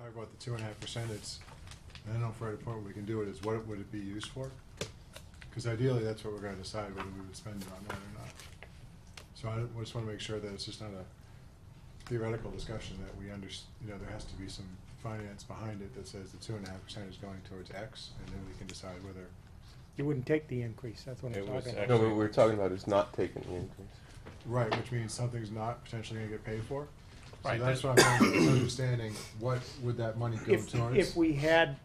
talk about the 2.5%, it's, I don't know if we're at a point where we can do it, is what would it be used for? Because ideally, that's what we're gonna decide, whether we would spend it on that or not. So I just wanna make sure that it's just not a theoretical discussion, that we there has to be some finance behind it that says the 2.5% is going towards X, and then we can decide whether. You wouldn't take the increase, that's what I'm talking about. No, what we're talking about is not taking the increase. Right, which means something's not potentially gonna get paid for. So Right, that's what I'm trying to understanding, what would that money go towards? If we had,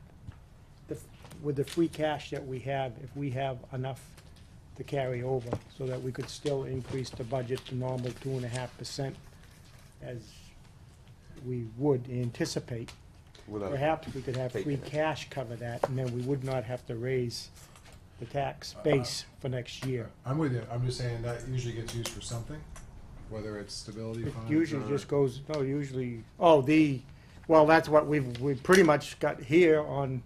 with the free cash that we have, if we have enough to carry over, so that we could still increase the budget to normal 2.5%, as we would anticipate, Without perhaps we could have free taking it. cash cover that, and then we would not have to raise the tax base for next year. I'm with you, I'm just saying that usually gets used for something, whether it's stability It funds usually or- just goes, no, usually, well, that's what we've pretty much got here on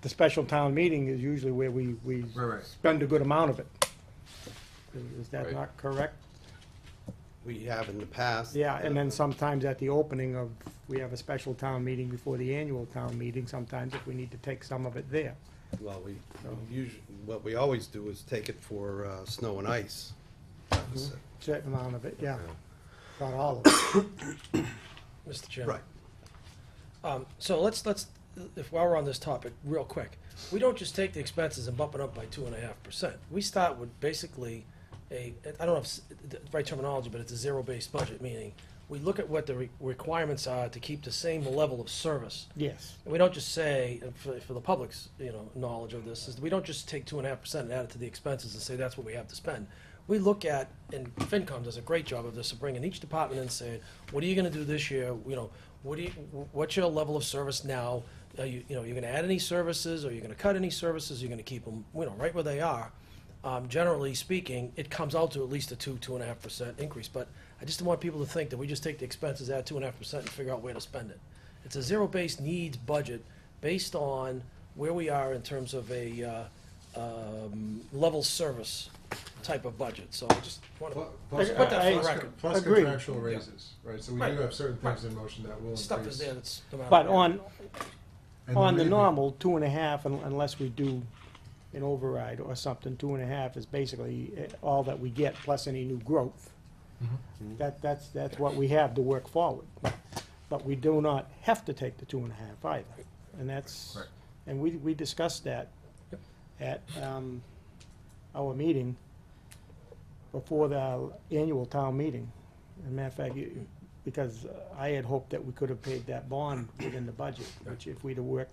the special town meeting is usually where we Right. spend a good amount of it. Is that Right. not correct? We have in the past. Yeah, and then sometimes at the opening of, we have a special town meeting before the annual town meeting, sometimes if we need to take some of it there. Well, we usually, what we always do is take it for snow and ice. deficit. Certain amount of it, yeah, not all of it. Mr. Chairman. Right. So let's, while we're on this topic, real quick, we don't just take the expenses and bump it up by 2.5%. We start with basically I don't know if it's the right terminology, but it's a zero-based budget, meaning we look at what the requirements are to keep the same level of service. Yes, And we don't just say, and for the public's, knowledge of this, is we don't just take 2.5% and add it to the expenses and say that's what we have to spend. We look at, and FinCom does a great job of this, of bringing each department in and saying, what are you gonna do this year? What's your level of service now? You're gonna add any services, or you're gonna cut any services, you're gonna keep them, right where they are. Generally speaking, it comes out to at least a 2.5% increase, but I just don't want people to think that we just take the expenses, add 2.5% and figure out where to spend it. It's a zero-based needs budget based on where we are in terms of a level service type of budget, so I just want to Plus, put that for the plus- record. plus Agreed. contractual raises, right, so we do Right. have certain things in motion that will increase. Stuff is there that's no matter but what. on, And then on the maybe- normal, 2.5, unless we do an override or something, 2.5 is basically all that we get, plus any new growth. Mhm. That's what we have to work forward. But we do not have to take the 2.5 either. And that's, Right. and we discussed that Yep. at our meeting before the annual town meeting. As a matter of fact, because I had hoped that we could have paid that bond within the budget, which if we'd have worked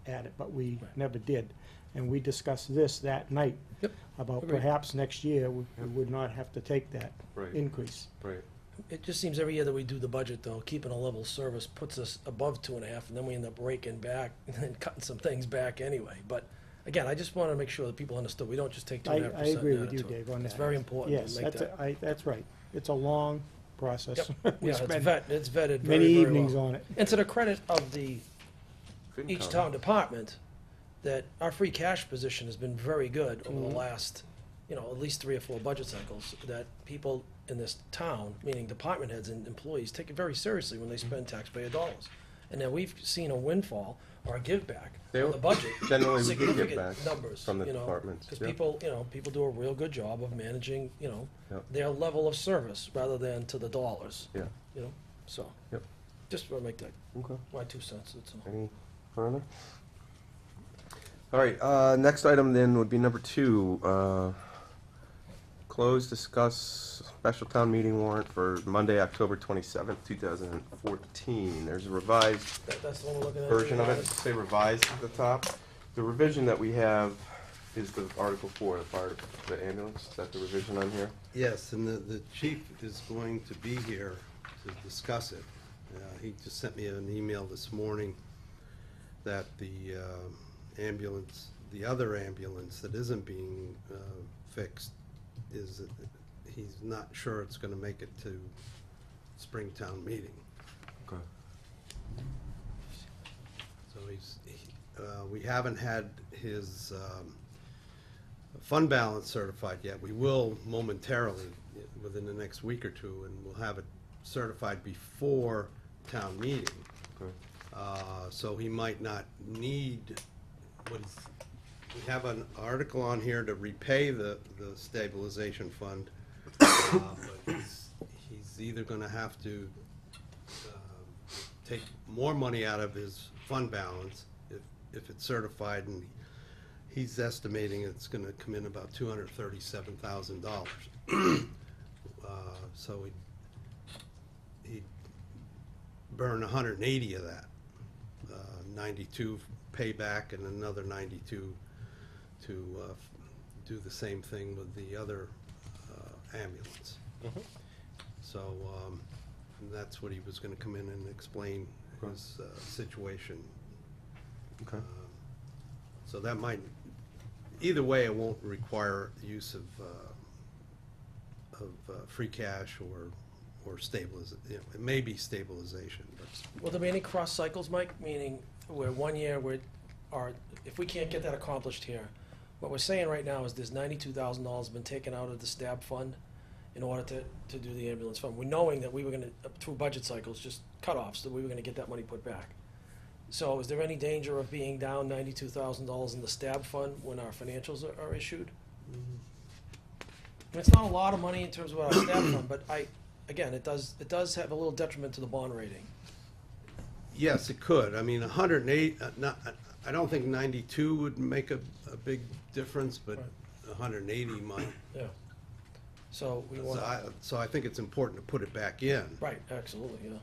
at it, but we Right. never did. And we discussed this that night, Yep. about Agreed. perhaps next year, we would not have to take that Right. increase. Right. It just seems every year that we do the budget, though, keeping a level service puts us above 2.5, and then we end up breaking back and cutting some things back anyway. But again, I just want to make sure that people understood, we don't just take I 2.5%. agree and with add you, it to it. Dave, on that. It's very important Yes, to make that's, that. that's right. It's a long process. Yep. We Yeah, spend it's vetted very, many very evenings well. on it. And to the credit of each FinCom. town department, that our free cash position has been very good over the Mhm. last, at least 3 or 4 budget cycles, that people in this town, meaning department heads and employees, take it very seriously when they spend taxpayer dollars. And then we've seen a windfall or a give back They on the budget. generally we do give significant back numbers, from the departments, Because yeah. people do a real good job of managing, Yep. their level of service rather than to the dollars, Yeah. so. Yep. Just want to make that Okay. my 2 cents, that's all. Any further? All right, next item then would be number 2. Close, discuss special town meeting warrant for Monday, October 27th, 2014. There's a revised That's the one we're looking at. version of it, say revised at the top. The revision that we have is the Article 4, the ambulance. Is that the revision on here? Yes, and the chief is going to be here to discuss it. He just sent me an email this morning that the ambulance, the other ambulance that isn't being fixed, he's not sure it's gonna make it to Springtown meeting. Okay. So we haven't had his fund balance certified yet. We will momentarily, within the next week or two, and we'll have it certified before town meeting. Okay. So he might not need, what is, we have an article on here to repay the stabilization fund. But he's either gonna have to take more money out of his fund balance if it's certified, and he's estimating it's gonna come in about $237,000. So he'd burn 180 of that, 92 payback and another 92 to do the same thing with the other ambulance. So and that's what he was gonna come in and explain his situation. Okay. So that might, either way, it won't require use of free cash or stabilization. You know, it may be stabilization, but Will there be any cross cycles, Mike? Meaning, where 1 year, or if we can't get that accomplished here, what we're saying right now is there's $92,000 been taken out of the STAB fund in order to do the ambulance fund. We're knowing that we were gonna, through budget cycles, just cut-offs, that we were gonna get that money put back. So is there any danger of being down $92,000 in the STAB fund when our financials are issued? I mean, it's not a lot of money in terms of our STAB fund, but again, it does have a little detriment to the bond rating. yes, it could. I mean, 108, I don't think 92 would make a big difference, but Right. 180 might. Yeah. So we want, So I think it's important to put it back in. right, absolutely, yeah.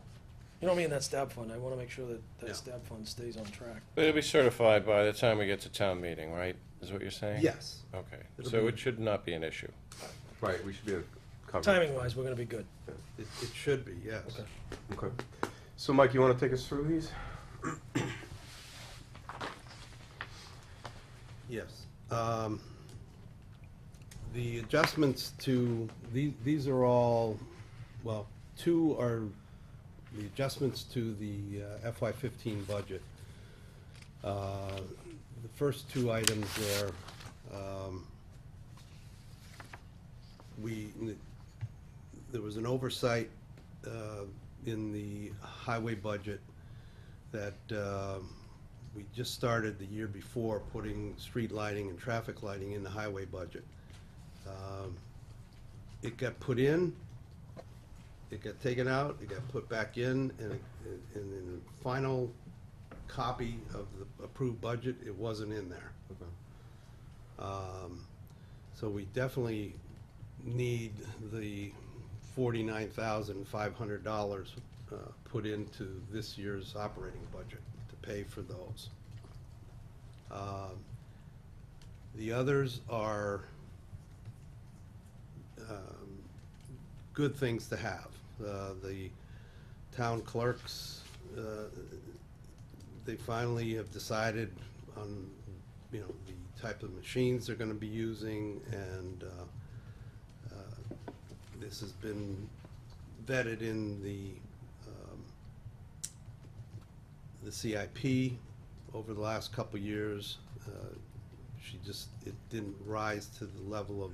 You know what I mean, that STAB fund, I wanna make sure that Yeah. that STAB fund stays on track. But it'll be certified by the time we get to town meeting, right? Is what you're saying? Yes. Okay, It'll so be- it should not be an issue. Right, we should be able to cover. Timing-wise, we're gonna be good. It should be, yes. Okay. Okay. So Mike, you wanna take us through these? Yes. The adjustments to, these are all, well, two are the adjustments to the FY15 budget. The first two items there, there was an oversight in the highway budget that we just started the year before putting street lighting and traffic lighting in the highway budget. It got put in, it got taken out, it got put back in, and in the final copy of the approved budget, it wasn't in there. So we definitely need the $49,500 put into this year's operating budget to pay for those. The others are good things to have. The town clerks, they finally have decided on, you know, the type of machines they're gonna be using, and this has been vetted in the CIP over the last couple years. It didn't rise to the level of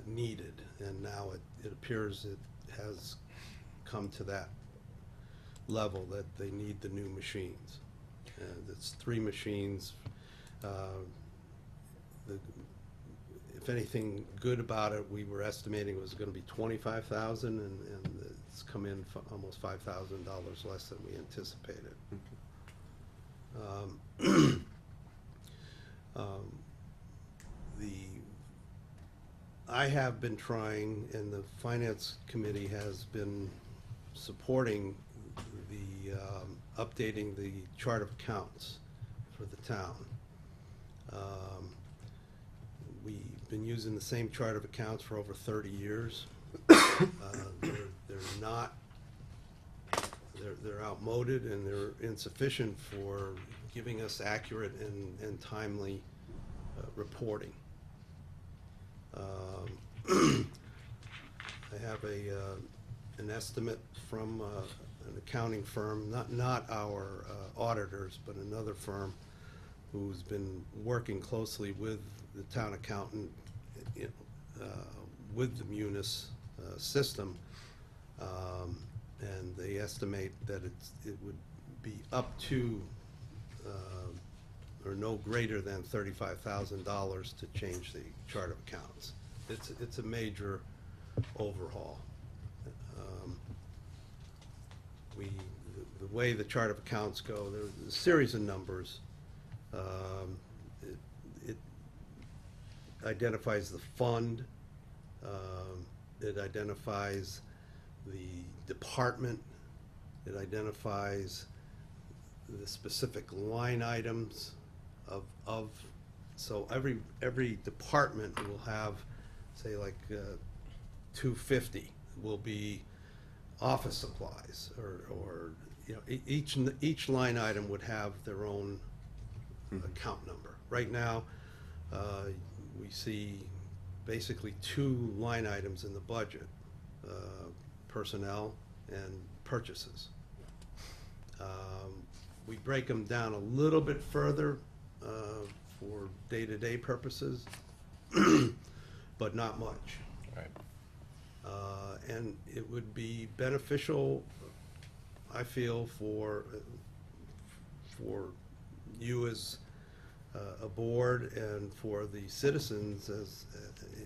needed, and now it appears it has come to that level that they need the new machines. And it's 3 machines. If anything good about it, we were estimating it was gonna be $25,000, and it's come in almost $5,000 less than we anticipated. I have been trying, and the finance committee has been supporting the updating the chart of accounts for the town. We've been using the same chart of accounts for over 30 years. They're not, they're outmoded, and they're insufficient for giving us accurate and timely reporting. I have an estimate from an accounting firm, not our auditors, but another firm who's been working closely with the town accountant with the Munis system, and they estimate that it would be up to, or no greater than $35,000 to change the chart of accounts. It's a major overhaul. The way the chart of accounts go, there's a series of numbers. It identifies the fund, it identifies the department, it identifies the specific line items of, so every department will have, say, like, 250 will be office supplies, or, you know, each line item would have their own account number. Right now, we see basically two line items in the budget, personnel and purchases. We break them down a little bit further for day-to-day purposes, but not much. Right. And it would be beneficial, I feel, for you as a board and for the citizens as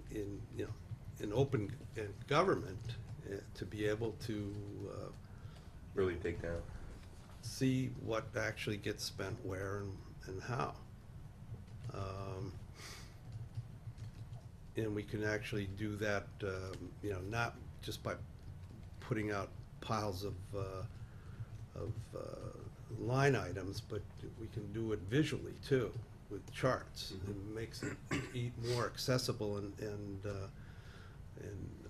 in, you know, in open government, to be able to Really dig down. see what actually gets spent where and how. And we can actually do that, you know, not just by putting out piles of line items, but we can do it visually too, with charts. It makes it more accessible and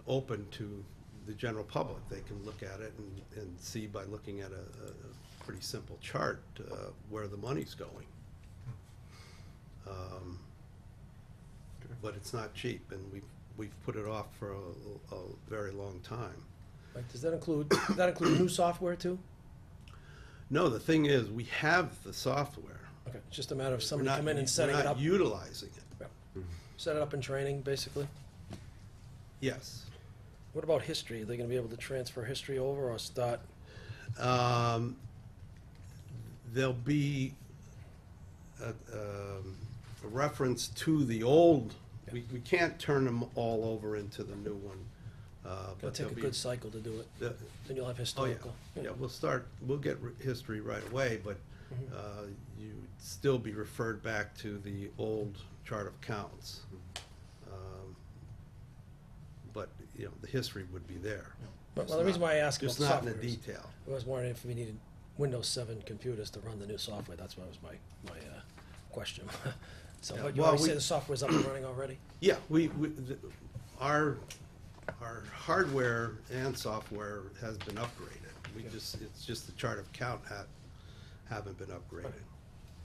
open to the general public. They can look at it and see by looking at a pretty simple chart where the money's going. But it's not cheap, and we've put it off for a very long time. Right, does that include new software too? No, the thing is, we have the software. Okay, it's just a matter of We're somebody not- coming and setting we're it not up. utilizing it. Yeah. Set it up in training, basically. Yes. What about history? Are they gonna be able to transfer history over or start? There'll be a reference to the old, we can't turn them all over into the new one. Gonna but take there'll a be- good cycle to do it. the- Then you'll have Oh, yeah, historical. yeah, we'll get history right away, but you'd still be referred back to the old chart of counts. But, you know, the history would be there. But, Just well, the reason not- why I asked about Just the not in the software is, detail. I was wondering if we needed Windows 7 computers to run the new software. That's what was my question. So, Yeah, but you well, already say we- the software's up and running already? Yeah, our hardware and software has been upgraded. It's just the chart of count haven't been upgraded.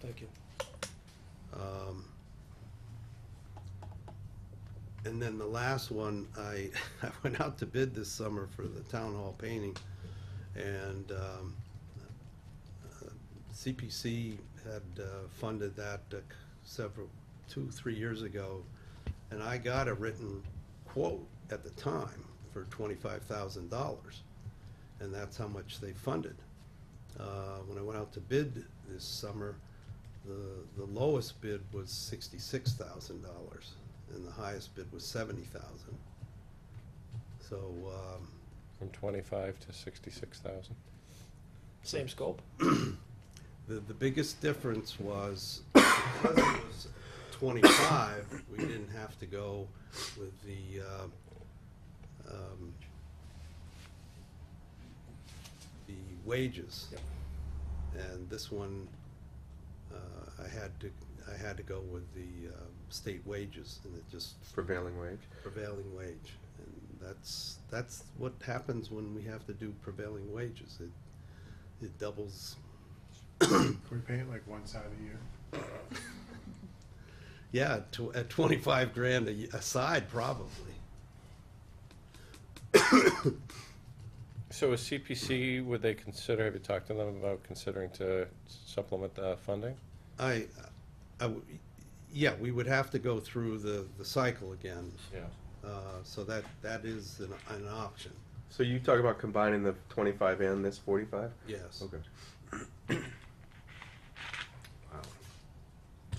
Thank you. And then the last one, I went out to bid this summer for the town hall painting, and CPC had funded that 2-3 years ago, and I got a written quote at the time for $25,000, and that's how much they funded. When I went out to bid this summer, the lowest bid was $66,000, and the highest bid was $70,000. So, From 25 to 66,000. Same scope? the biggest difference was, because it was 25, we didn't have to go with the wages. Yep. And this one, I had to go with the state wages, and it just Prevailing wage. prevailing wage. And that's what happens when we have to do prevailing wages. It doubles. Can we paint like one side a year? Yeah, at 25 grand a side, probably. So is CPC, would they consider, have you talked to them about considering to supplement the funding? Yeah, we would have to go through the cycle again. Yeah. So that is an option, So you talk about combining the 25 and this 45? yes. Okay. Wow.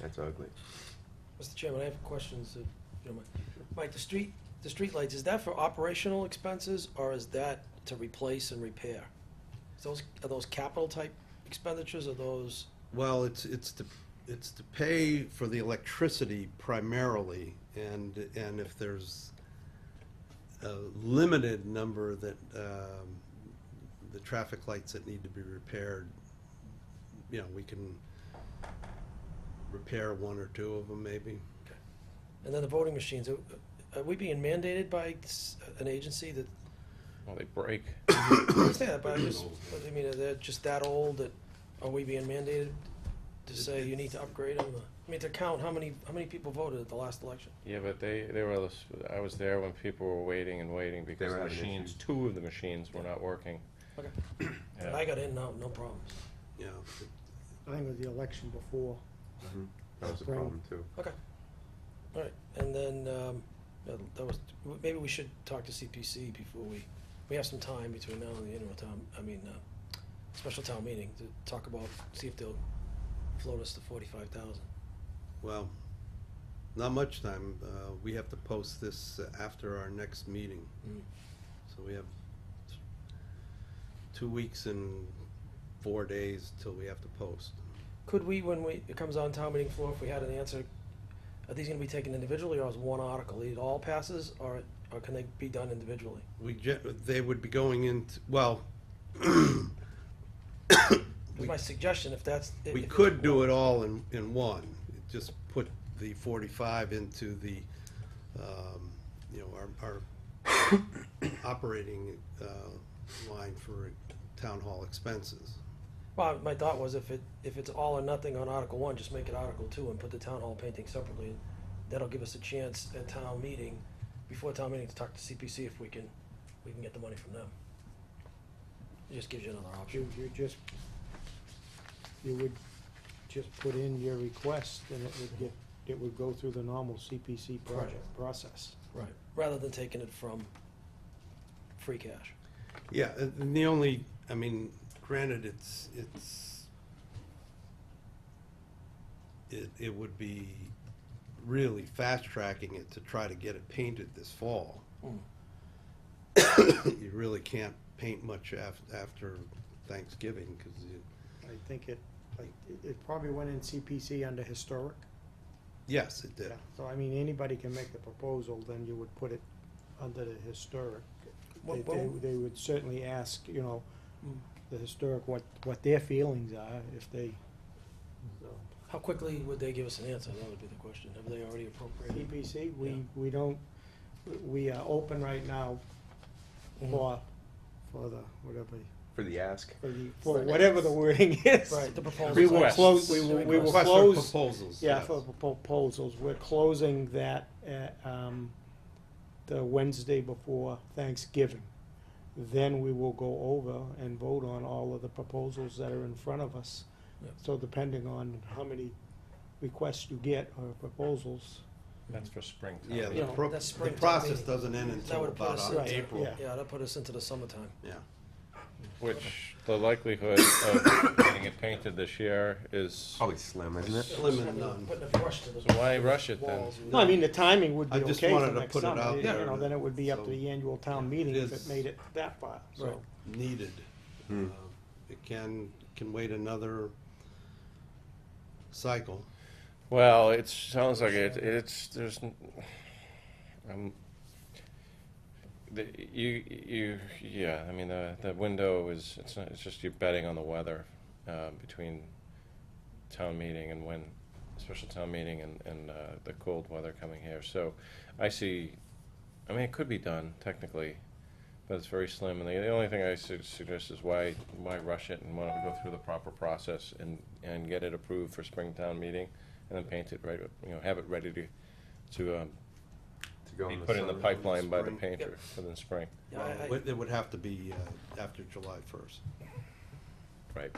That's ugly. Mr. Chairman, I have questions, if you don't mind. Mike, the street lights, is that for operational expenses, or is that to replace and repair? Are those capital type expenditures, or those, Well, it's to pay for the electricity primarily, and if there's a limited number that, the traffic lights that need to be repaired, you know, we can repair one or two of them maybe. and then the voting machines, are we being mandated by an agency that, Well, they break. I understand that, but I mean, are they just that old that, are we being mandated to say you need to upgrade them? I mean, to count how many people voted at the last election? Yeah, but they were, I was there when people were waiting and waiting because were the having machines, issues. 2 of the machines were not working. Okay. Yeah. I got in, no problems. Yeah, I think it was the election before. That was a Spring. problem too. Okay. All right, and then, that was, maybe we should talk to CPC before we have some time between now and the annual town, special town meeting to talk about, see if they'll float us to 45,000. well, not much time. We have to post this after our next meeting. Mm. So we have 2 weeks and 4 days till we have to post. Could we, when it comes on town meeting floor, if we had an answer, are these gonna be taken individually, or as one article? It all passes, or can they be done individually? They would be going into, well, That's my suggestion, if that's. we could do it all in one. Just put the 45 into the, you know, our operating line for town hall expenses. Well, my thought was if it's all or nothing on Article 1, just make it Article 2 and put the town hall painting separately. That'll give us a chance at town meeting, before town meeting, to talk to CPC if we can get the money from them. It just gives you another option. You would just put in your request, and it would go through the normal CPC process. Right. Rather than taking it from free cash. Yeah, and the only, I mean, granted, it would be really fast-tracking it to try to get it painted this fall. Mm. You really can't paint much after Thanksgiving, because I think it probably went in CPC under historic. yes, it did. So, I mean, anybody can make the proposal, then you would put it under the historic. They would certainly ask, you know, the historic what their feelings are, if they, so. How quickly would they give us an answer? That would be the question. Have they already appropriated? CPC, we don't, we are open right now Mhm. for the, whatever, For the ask. for whatever the wording is. Right, the proposal. We will Request. close, we will Request for close, proposals. yeah, yes. for proposals. We're closing that at, the Wednesday before Thanksgiving. Then we will go over and vote on all of the proposals that are in front of us. Yep. So depending on how many requests you get or proposals. That's for spring. Yeah, You know, that's the spring town process meeting. doesn't end That until would put about us Right, April. yeah. Yeah, that put us into the summertime. Yeah. Which the likelihood of getting it painted this year is, Probably slim, isn't it? Slim and none. Putting a brush to the. So why rush it then? walls and- No, I mean, the timing would be I just okay for wanted to next put it summer. out You there know, then it would be up to so the annual town it meeting if is- it made it that far, so. Right. Needed. Hmm. It can wait another cycle. Well, it sounds like there's, yeah, I mean, the window is, it's just you're betting on the weather, between town meeting and when, special town meeting and the cold weather coming here. So I see, I mean, it could be done technically, but it's very slim. And the only thing I suggest is why rush it, and why don't we go through the proper process and get it approved for spring town meeting, and then paint it right, have it ready to To go be in the put in the summer. pipeline by the Spring. painter within spring. Yeah, Well, it would have to be after July 1st. Right.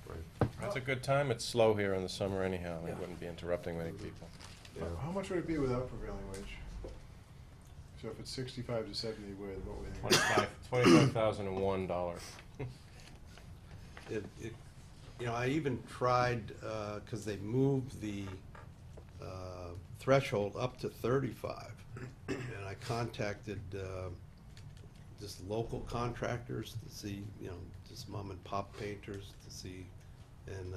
Right. That's a good time. It's slow here in the summer anyhow. Yeah. It wouldn't be interrupting many people. Yeah. How much would it be without prevailing wage? So if it's 65 to 70, what would we think? $25,001. You know, I even tried, because they moved the threshold up to 35, and I contacted just local contractors to see, you know, just mom and pop painters to see, and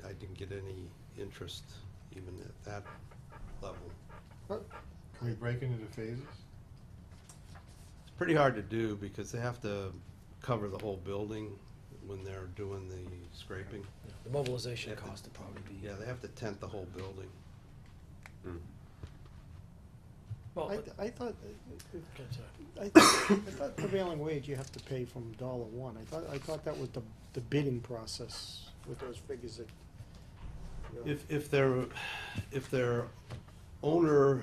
I didn't get any interest even at that level. Can we break it into phases? It's pretty hard to do because they have to cover the whole building when they're doing the scraping. The mobilization cost would probably be. Yeah, they have to tent the whole building. Well, I thought, okay, sorry. I thought prevailing wage you have to pay from $1. I thought that was the bidding process with those figures that. You know. If they're owner,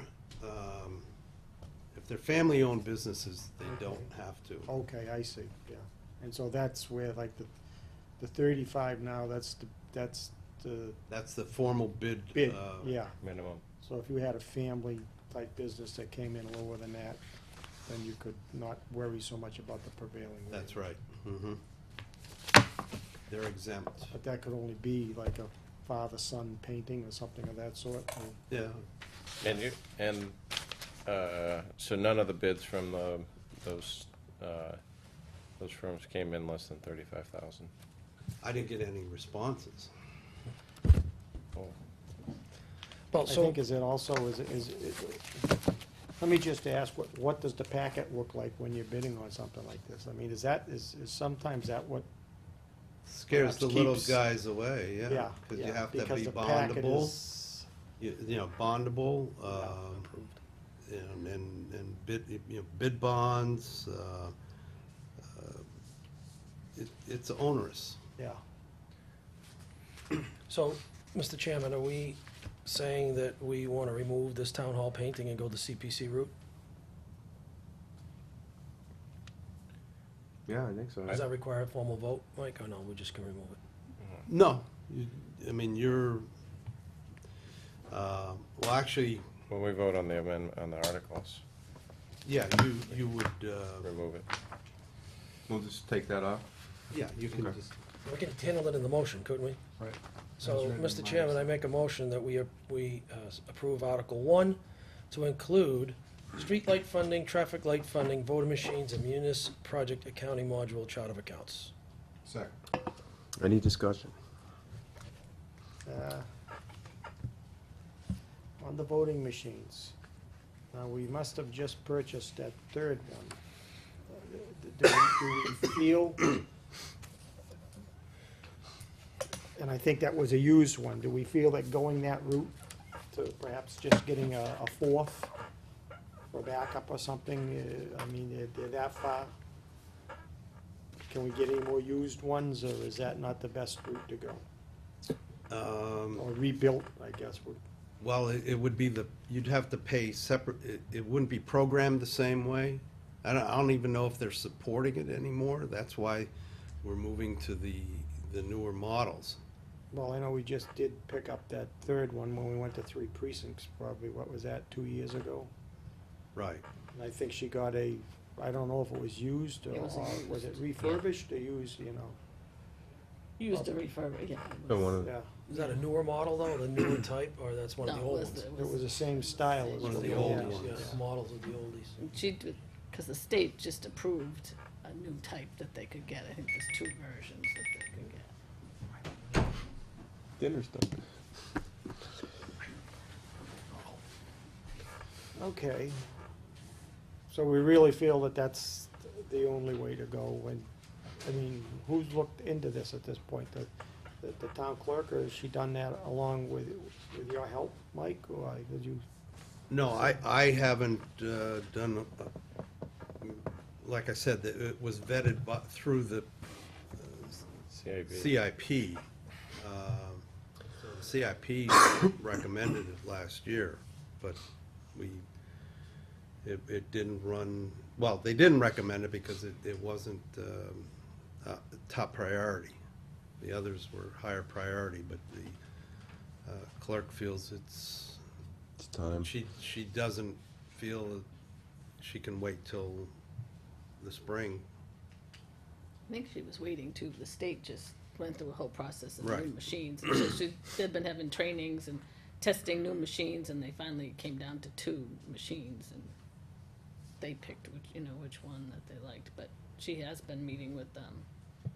if they're family-owned businesses, they don't have to. Okay, I see, yeah. And so that's where like the 35 now, that's the That's the formal bid. bid, yeah. Minimum. So if you had a family type business that came in lower than that, then you could not worry so much about the prevailing wage. That's right. Mhm. They're exempt. But that could only be like a father-son painting or something of that sort. or- Yeah. And so none of the bids from those firms came in less than 35,000. I didn't get any responses. Oh, Well, I so, think is it also, let me just ask, what does the packet look like when you're bidding on something like this? I mean, is sometimes that what, Scares the Perhaps little keeps- guys away, yeah. yeah. Because you yeah, have to because be the packet bondable, is- you know, bondable, approved. and bid bonds, it's onerous. Yeah. So, Mr. Chairman, are we saying that we want to remove this town hall painting and go the CPC route? Yeah, I think so. Does that require a formal vote, Mike, or no, we're just gonna remove it? No, I mean, well, actually, When we vote on the amendment, on the articles, yeah, you would, remove it. We'll just take that off. yeah, you can Okay. just, We can handle it in the motion, couldn't we? Right. So, As written in Mr. my- Chairman, I make a motion that we approve Article 1 to include street light funding, traffic light funding, voter machines, and munis project accounting module chart of accounts. Second. Any discussion? On the voting machines, now, we must have just purchased that third one. Do we feel, and I think that was a used one, do we feel that going that route to perhaps just getting a fourth or backup or something, I mean, they're that far? Can we get any more used ones, or is that not the best route to go? Or rebuilt, I guess, would. well, it would be you'd have to pay separate, it wouldn't be programmed the same way. I don't even know if they're supporting it anymore. That's why we're moving to the newer models. Well, I know we just did pick up that third one when we went to 3 precincts, probably, what was that, 2 years ago? Right. And I think she got I don't know if it was used, or It was used. was it refurbished or used, you know? Used to refurbish, yeah. it Don't was- wanna- Yeah, Is that a newer model, though, the newer type, or that's one of the No, old it ones? it was the same style as One of what the we old had. ones. Yeah, models of the oldies. Because the state just approved a new type that they could get. I think there's 2 versions that they could get. Dinner's done. Okay. So we really feel that that's the only way to go, and, I mean, who's looked into this at this point? The town clerk, or has she done that along with your help, Mike, or did you? No, I haven't done, like I said, that it was vetted through the CIP. CIP. So the CIP recommended it last year, but it didn't run, well, they didn't recommend it because it wasn't top priority. The others were higher priority, but the clerk feels It's time. she doesn't feel that she can wait till the spring. I think she was waiting to, the state just went through a whole process of new Right. machines. And so they've been having trainings and testing new machines, and they finally came down to 2 machines, and they picked which one that they liked. But she has been meeting with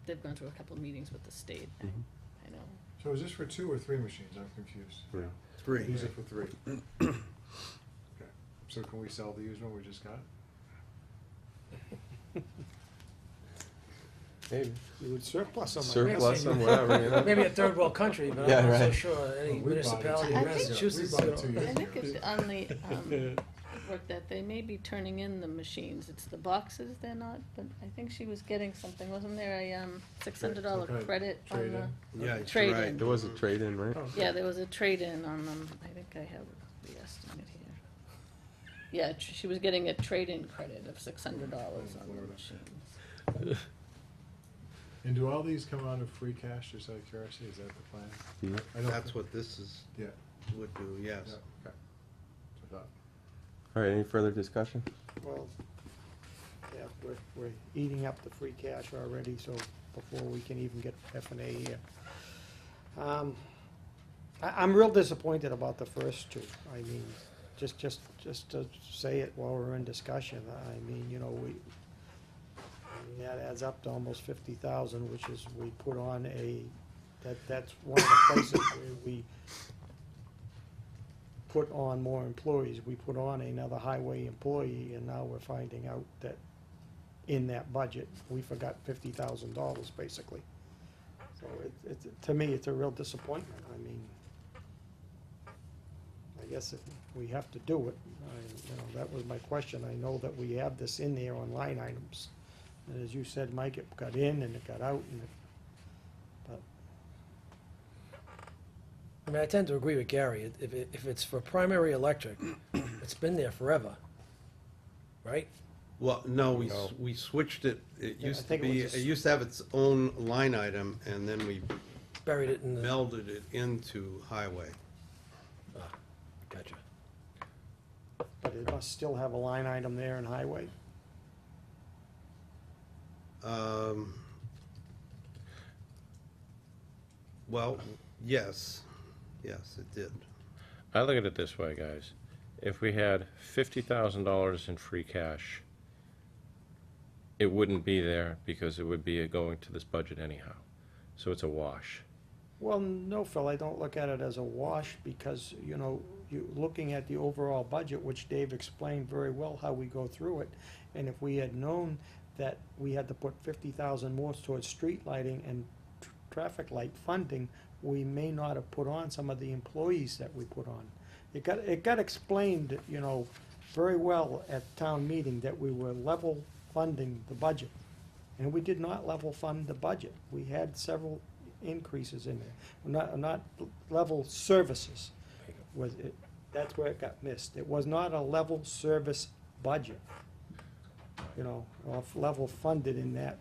they've gone through a couple of meetings with the state. I know. So is this for 2 or 3 machines? I'm confused. 3. These are for 3. Okay. So can we sell the used one we just got? Maybe. You would surplus them. I guess. Surplus them, whatever, you know? Maybe a third world country, but Yeah, I'm not so right. sure any We bought it. municipality I in think- Massachusetts. We bought it 2 years I think ago. it's on the work that they may be turning in the machines. It's the boxes they're not, but I think she was getting something. Wasn't there a $600 Okay. credit on the Trade-in. Yeah, you're trade-in? right. There was a trade-in, right? Oh, Yeah, there was a trade-in on them. I think I have the estimate here. Yeah, she was getting a trade-in credit of $600 on the machines. And do all these come out of free cash, just out of curiosity? Is that the plan? Yeah. I don't That's think- what this is, Yeah, would do, yes. yeah, okay. That's what I thought. All right, any further discussion? Well, yeah, we're eating up the free cash already, so before we can even get F&A here. I'm real disappointed about the first 2. I mean, just to say it while we're in discussion, I mean, that adds up to almost 50,000, which is, we put on that's one of the places where we put on more employees. We put on another highway employee, and now we're finding out that in that budget, we forgot $50,000 basically. So to me, it's a real disappointment. I mean, I guess if we have to do it, that was my question. I know that we have this in there on line items. And as you said, Mike, it got in and it got out, but I mean, I tend to agree with Gary. If it's for primary electric, it's been there forever, right? Well, no, No. we switched it. It Yeah, I used to think it be, was it a s- used to have its own line item, and then we Buried it in the. melded it into highway. Gotcha. but it must still have a line item there in highway. Well, yes, it did. I look at it this way, guys. If we had $50,000 in free cash, it wouldn't be there because it would be going to this budget anyhow. So it's a wash. Well, no, Phil, I don't look at it as a wash because, you looking at the overall budget, which Dave explained very well how we go through it, and if we had known that we had to put 50,000 more towards street lighting and traffic light funding, we may not have put on some of the employees that we put on. It got explained, very well at town meeting that we were level funding the budget. And we did not level fund the budget. We had several increases in there. Not level services. That's where it got missed. It was not a level service budget. Or level funded in that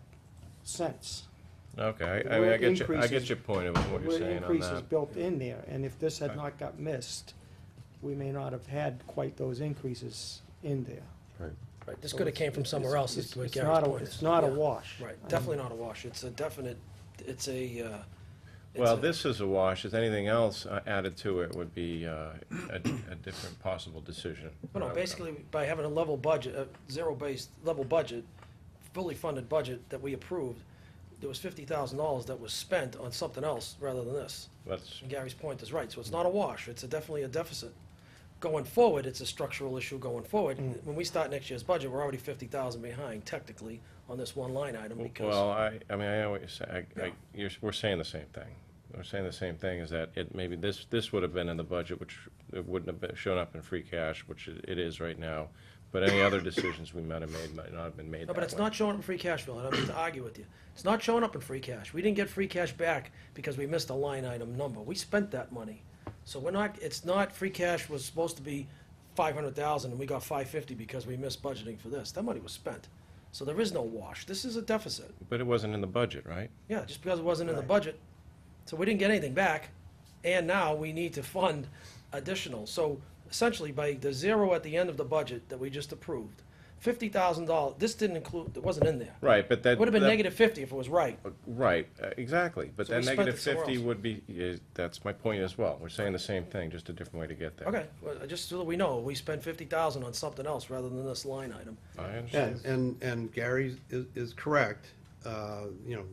sense. Okay, There I mean, were I get increases- your point of what you're There were saying on increases that. built in there, and if this had Okay. not got missed, we may not have had quite those increases in there. Right, this could have came from somewhere else, is what It's Gary's not a- point is. It's not a Yeah. wash. Right, I mean, definitely not a wash. It's a definite, it's a, Well, this is a wash. If anything else added to it would be a different possible decision. Well, no, basically, by having a level budget, a zero-based level budget, fully funded budget that we approved, there was $50,000 that was spent on something else rather than this. That's, And Gary's point is right, so it's not a wash, it's definitely a deficit. Going forward, it's a structural issue going forward. When we start next year's budget, we're already 50,000 behind technically on this one line item because. well, I mean, I know what you're saying. We're saying the same thing. We're saying the same thing, is that maybe this would have been in the budget, which it wouldn't have shown up in free cash, which it is right now. But any other decisions we might have made might not have been made No, that but it's way. not showing up in free cash, Phil, I don't mean to argue with you. It's not showing up in free cash. We didn't get free cash back because we missed a line item number. We spent that money. So it's not, free cash was supposed to be 500,000 and we got 550 because we missed budgeting for this. That money was spent. So there is no wash. This is a deficit. But it wasn't in the budget, right? Yeah, just because it wasn't in the Right. budget. So we didn't get anything back, and now we need to fund additional. So essentially, by the zero at the end of the budget that we just approved, $50,000, this didn't include, it wasn't in there. Right, but that. It would have been that- -50 if it was right. Right, exactly, but So that we spent negative it somewhere 50 else. would be, that's my point as well. We're saying the same thing, just a different way to get there. Okay, well, just so that we know, we spent 50,000 on something else rather than this line item. I understand. And Gary is correct. You know,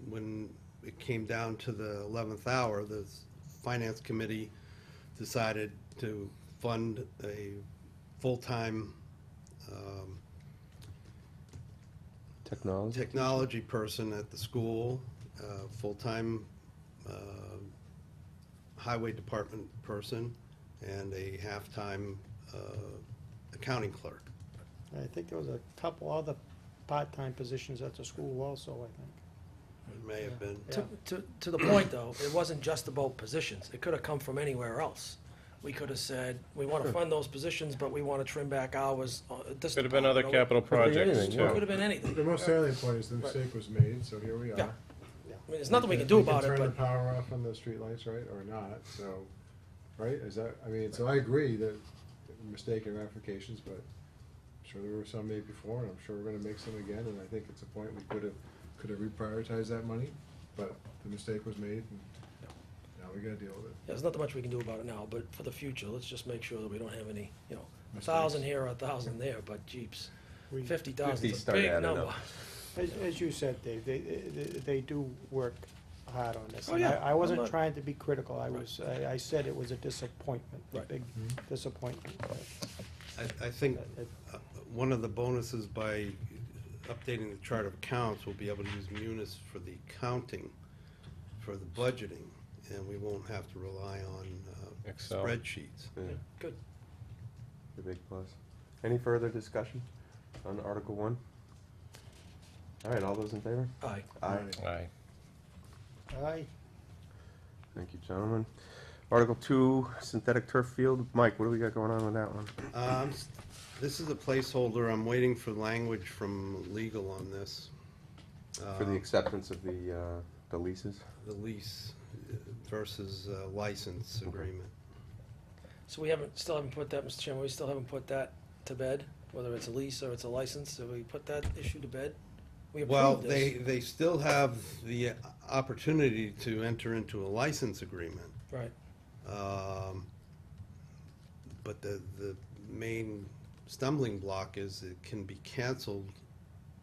when it came down to the 11th hour, the Finance Committee decided to fund a full-time technology person at the school, full-time highway department person, and a half-time accounting clerk. I think there was a couple other part-time positions at the school also, I think. It may have been. To the point, though, it wasn't just about positions. It could have come from anywhere else. We could have said, we want to fund those positions, but we want to trim back hours. This Could have been other department, capital Could be projects, anything, too. It could have been anything. The most salient point is the mistake was made, so here we are. Yeah. I mean, there's nothing we can do about it, We can turn but the power off on the streetlights, right, or not, so, right, is that, I mean, so I agree that mistaken ramifications, but I'm sure there were some made before, and I'm sure we're gonna make some again, and I think it's a point we could have reprioritized that money, but the mistake was made, and now we gotta deal with it. there's not much we can do about it now, but for the future, let's just make sure that we don't have any, a Mistakes. 1,000 here or 1,000 there, but jeeps, We- 50,000 50 is a start big adding number. up. As you said, Dave, they do work hard on this. Oh, And yeah. I I'm wasn't not- trying to be critical, I said it was a disappointment, a Right. big disappointment. but I think it- one of the bonuses by updating the chart of accounts, we'll be able to use Munis for the accounting, for the budgeting, and we won't have to rely on Excel. spreadsheets. Yeah, Good. the big plus. Any further discussion on Article 1? All right, all those in favor? Aye. Aye. Aye. Aye. Thank you, gentlemen. Article 2, synthetic turf field. Mike, what do we got going on with that one? This is a placeholder, I'm waiting for language from legal on this. For the acceptance of the leases? The lease versus license agreement. So we still haven't put that, Mr. Chairman, we still haven't put that to bed, whether it's a lease or it's a license, so we put that issue to bed? We Well, approved this. they still have the opportunity to enter into a license agreement. Right. But the main stumbling block is it can be canceled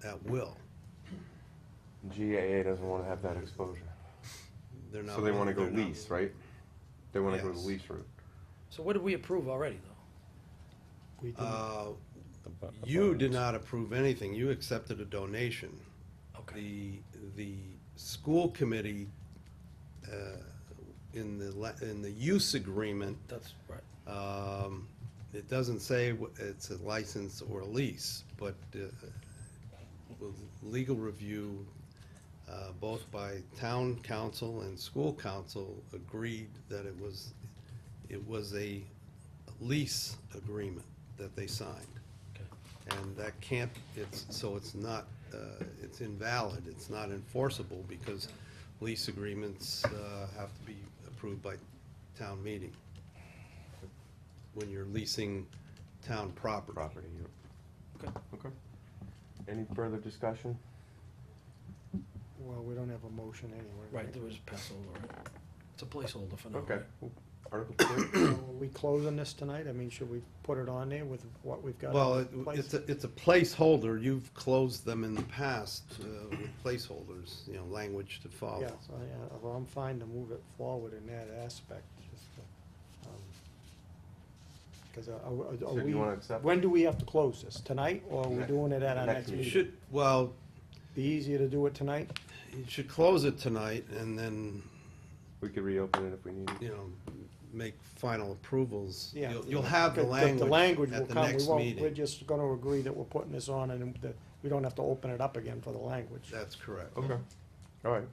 at will. GAA doesn't want to have that exposure. They're not. So they want to go they're not- lease, right? They want to go the Yes. lease route. So what did we approve already, though? We did. The You bonds. did not approve anything, you accepted a donation. Okay. The school committee, in the use agreement, That's right. it doesn't say it's a license or a lease, but with legal review, both by town council and school council agreed that it was a lease agreement that they signed. Okay. And that can't, it's not, it's invalid, it's not enforceable because lease agreements have to be approved by town meeting when you're leasing town property. Property, yeah. Okay. Okay. Any further discussion? Well, we don't have a motion anyway. Right, there was a pass over. Right? It's a placeholder for now. Okay. right? Article 2? So are we closing this tonight? I mean, should we put it on there with what we've got? Well, in place? it's a placeholder, you've closed them in the past with placeholders, language to follow. Yeah, so, well, I'm fine to move it forward in that aspect, because are So do we, you want to accept? when do we have to close this? Tonight, or are we Next- doing it at our next next You meeting? should, well, Be easier to do it tonight? you should close it tonight and then, We could reopen it if we need it. make final approvals. Yeah. You'll have the The language language will at the come, we next won't, we're meeting. just gonna agree that we're putting this on, and that we don't have to open it up again for the language. That's correct. Okay. All right.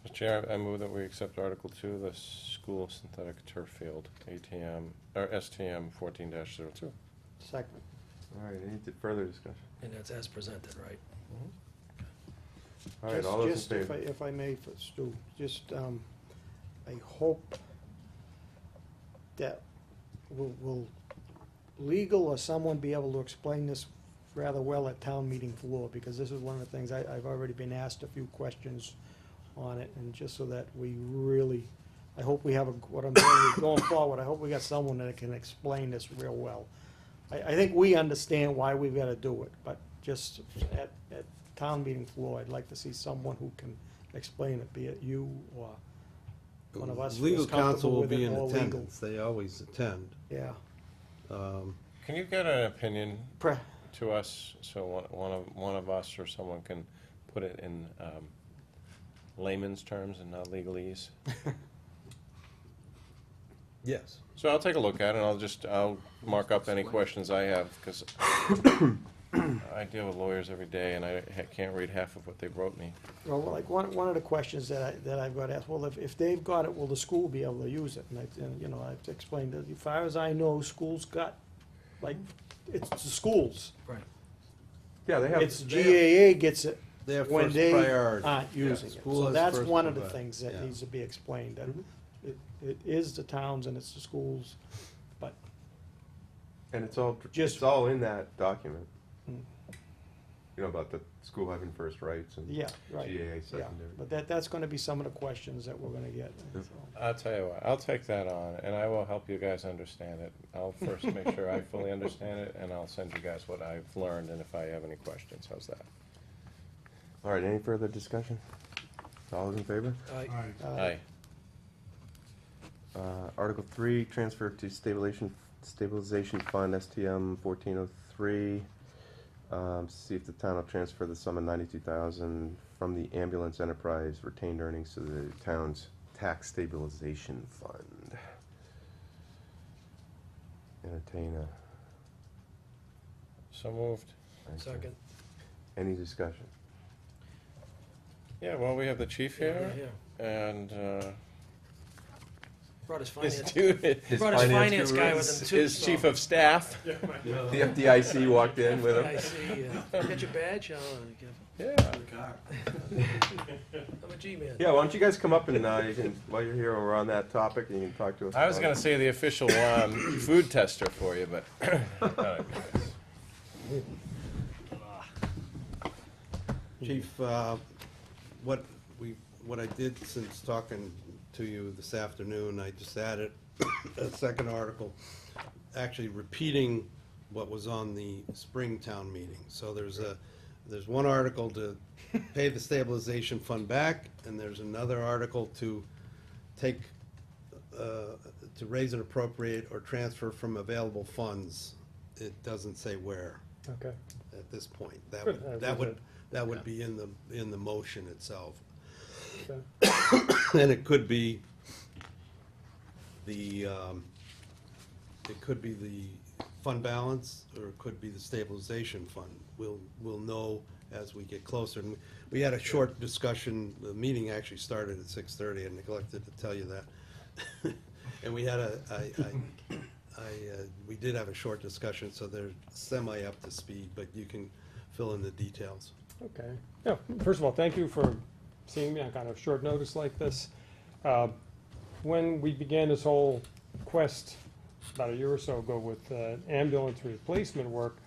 Mr. Chair, I move that we accept Article 2, the school synthetic turf field, STM 14-02. Second. All right, any further discussion? And that's as presented, right? All right, Just- all those in just favor? If I may, Stu, just, I hope that we'll legal or someone be able to explain this rather well at town meeting floor? Because this is one of the things, I've already been asked a few questions on it, and just so that we really, I hope we have what I'm saying is going forward, I hope we got someone that can explain this real well. I think we understand why we've gotta do it, but just at town meeting floor, I'd like to see someone who can explain it, be it you or one of us. Legal who's comfortable counsel will with it, be in or legal. attendance, they always attend. Yeah. Can you get an opinion Pre- to us, so one of us or someone can put it in layman's terms and not legalese? Yes. So I'll take a look at it, and I'll mark up any questions I have, because I deal with lawyers every day, and I can't read half of what they wrote me. Well, like, one of the questions that I've got asked, well, if they've got it, will the school be able to use it? And you know, I've explained that, as far as I know, schools got, like, it's the schools. Right. Yeah, they have. It's GAA gets it They have when first they priority. aren't using it. School So has that's first one of the priority. things that Yeah. needs to be explained, that it is the towns and it's the schools, but And it's all, Just- it's all in that document. Mm. You know, about the school having first rights and yeah, right. GAA Yeah, secondary. but that's gonna be some of the questions that we're gonna get, so. I'll tell you what, I'll take that on, and I will help you guys understand it. I'll first make sure I fully understand it, and I'll send you guys what I've learned, and if I have any questions, how's that? All right, any further discussion? All those in favor? Uh, Aye. Article 3, transfer to stabilization fund, STM 1403. See if the town will transfer the sum of $92,000 from the ambulance enterprise retained earnings to the town's tax stabilization fund. Entertain a. So moved. thank you. Second. Any discussion? Yeah, well, we have the chief here, Yeah. and Brought his his finance, dude, brought his finance guy with him too. his chief of staff. The FDIC walked in with him. I see, got your badge? Oh, Yeah. I'm a G-man. Yeah, why don't you guys come up and you can, while you're here, we're on that topic, and you can talk to us. I was about gonna it. say the official food tester for you, but. Chief, what I did since talking to you this afternoon, I just added a second article, actually repeating what was on the spring town meeting. So there's one article to pay the stabilization fund back, and there's another article to take, to raise and appropriate or transfer from available funds. It doesn't say where Okay. at this point. Good. That would be in the motion itself. Okay. And it could be the fund balance, or it could be the stabilization fund. We'll know as we get closer. And we had a short discussion, the meeting actually started at 6:30, I neglected to tell you that. And we had we did have a short discussion, so they're semi up to speed, but you can fill in the details. Okay. Yeah, first of all, thank you for seeing me on kind of short notice like this. When we began this whole quest about a year or so ago with ambulance replacement work,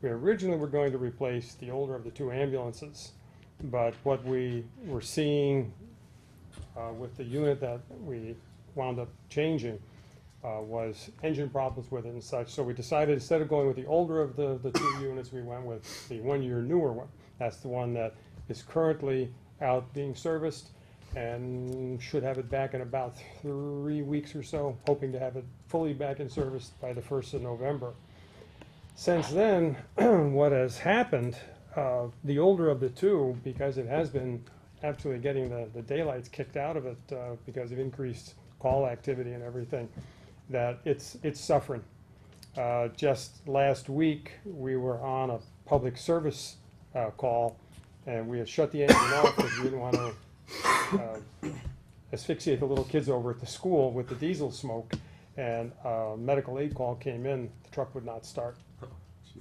we originally were going to replace the older of the two ambulances. But what we were seeing with the unit that we wound up changing was engine problems with it and such. So we decided, instead of going with the older of the two units, we went with the 1 year newer one. That's the one that is currently out being serviced and should have it back in about 3 weeks or so, hoping to have it fully back in service by the 1st of November. Since then, what has happened, the older of the two, because it has been absolutely getting the daylights kicked out of it because of increased call activity and everything, that it's suffering. Just last week, we were on a public service call, and we had shut the engine off because we didn't want to asphyxiate the little kids over at the school with the diesel smoke, and a medical aid call came in, the truck would not start.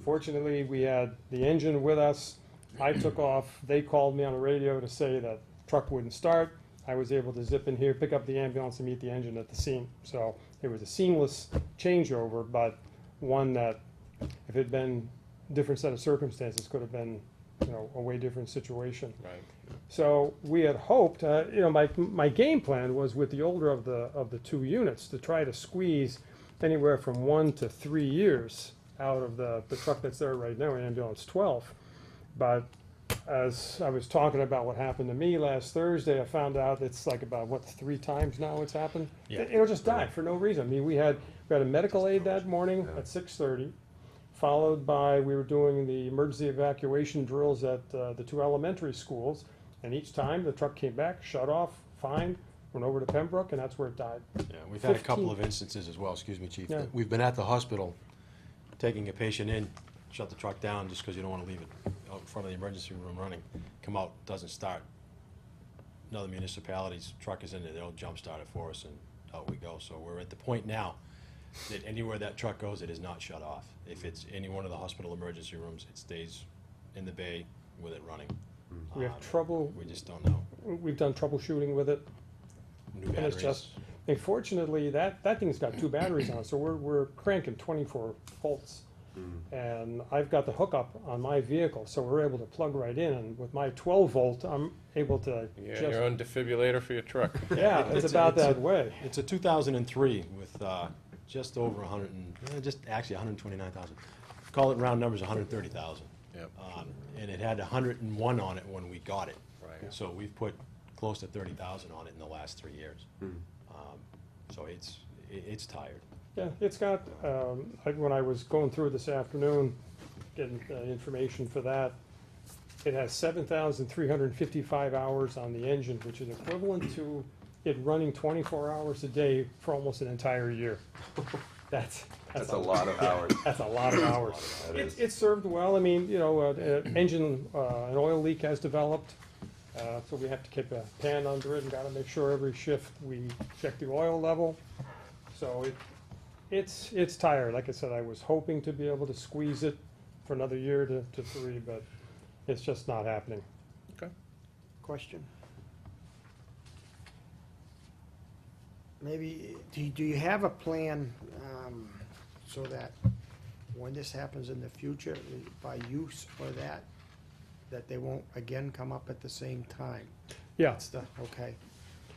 Fortunately, we had the engine with us. I took off. They called me on the radio to say that the truck wouldn't start. I was able to zip in here, pick up the ambulance, and meet the engine at the scene. So it was a seamless changeover, but one that, if it had been different set of circumstances, could have been, you know, a way different situation. Right. So we had hoped, you know, my game plan was with the older of the two units to try to squeeze anywhere from 1 to 3 years out of the truck that's there right now, ambulance 12. But as I was talking about what happened to me last Thursday, I found out it's like about, what, 3 times now it's happened? Yeah. It'll just die for no reason. I mean, we had a medical aid that morning at 6:30, followed by, we were doing the emergency evacuation drills at the 2 elementary schools, and each time the truck came back, shut off, fine, went over to Pembroke, and that's where it died. Yeah, we've had a couple 15. of instances as well, excuse me, Chief. Yeah. that We've been at the hospital, taking a patient in, shut the truck down just because you don't want to leave it out in front of the emergency room running. Come out, doesn't start. Another municipality's truck is in there, they'll jump start it for us and out we go. So we're at the point now that anywhere that truck goes, it is not shut off. If it's any one of the hospital emergency rooms, it stays in the bay with it running. We have trouble, We just don't know. we've done troubleshooting with it, New and it's batteries. just, unfortunately, that thing's got 2 batteries on it, so we're cranking 24 volts. And I've got the hookup on my vehicle, so we're able to plug right in, and with my 12 volt, I'm able to You got just, your own defibrillator for your truck. yeah, it's about that way. It's a 2003 with just over 100 and, just actually 129,000. Call it round numbers, 130,000. Yep. And it had 101 on it when we got it. Right. So we've put close to 30,000 on it in the last 3 years. So it's tired. Yeah, it's got, when I was going through it this afternoon, getting information for that, it has 7,355 hours on the engine, which is equivalent to it running 24 hours a day for almost an entire year. That's That's a lot of hours. That's a lot of hours. It served well. I mean, you know, engine, an oil leak has developed, so we have to keep a pan under it and gotta make sure every shift we check the oil level. So it's tired. Like I said, I was hoping to be able to squeeze it for another year to 3, but it's just not happening. Question? Maybe, do you have a plan, so that when this happens in the future, by use or that they won't again come up at the same time? Yeah, That's the, okay.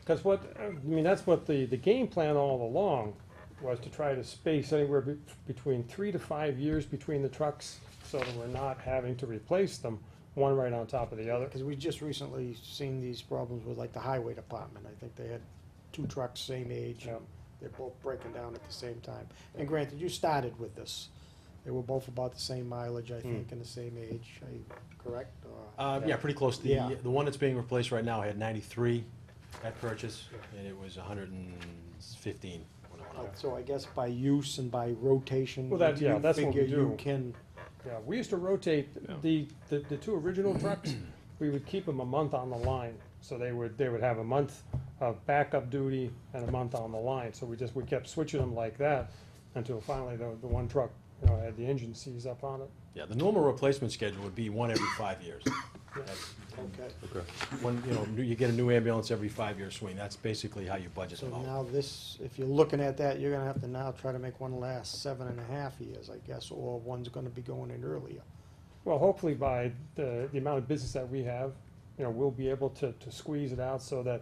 because that's what the game plan all along was, to try to space anywhere between 3 to 5 years between the trucks, so that we're not having to replace them, one right on top of the other. Because we just recently seen these problems with like the highway department. I think they had 2 trucks, same age, Yeah. and they're both breaking down at the same time. And granted, you started with this. They were both about the same mileage, I think, and the same age, correct? Or- Yeah, pretty close. Yeah. The one that's being replaced right now had 93 at purchase, and it was 115 when I went out. So I guess by use and by rotation, Well, that- yeah, you that's what we figure you do. can, Yeah, we used to rotate the 2 original trucks. We would keep them a month on the line, so they would have a month of backup duty and a month on the line. So we kept switching them like that until finally the one truck, you know, had the engine seize up on it. Yeah, the normal replacement schedule would be one every 5 years. That's okay. One, you know, you get a new ambulance every 5-year swing. That's basically how you budget So them out. now this, if you're looking at that, you're gonna have to now try to make one last 7.5 years, I guess, or one's gonna be going in earlier. Well, hopefully by the amount of business that we have, you know, we'll be able to squeeze it out so that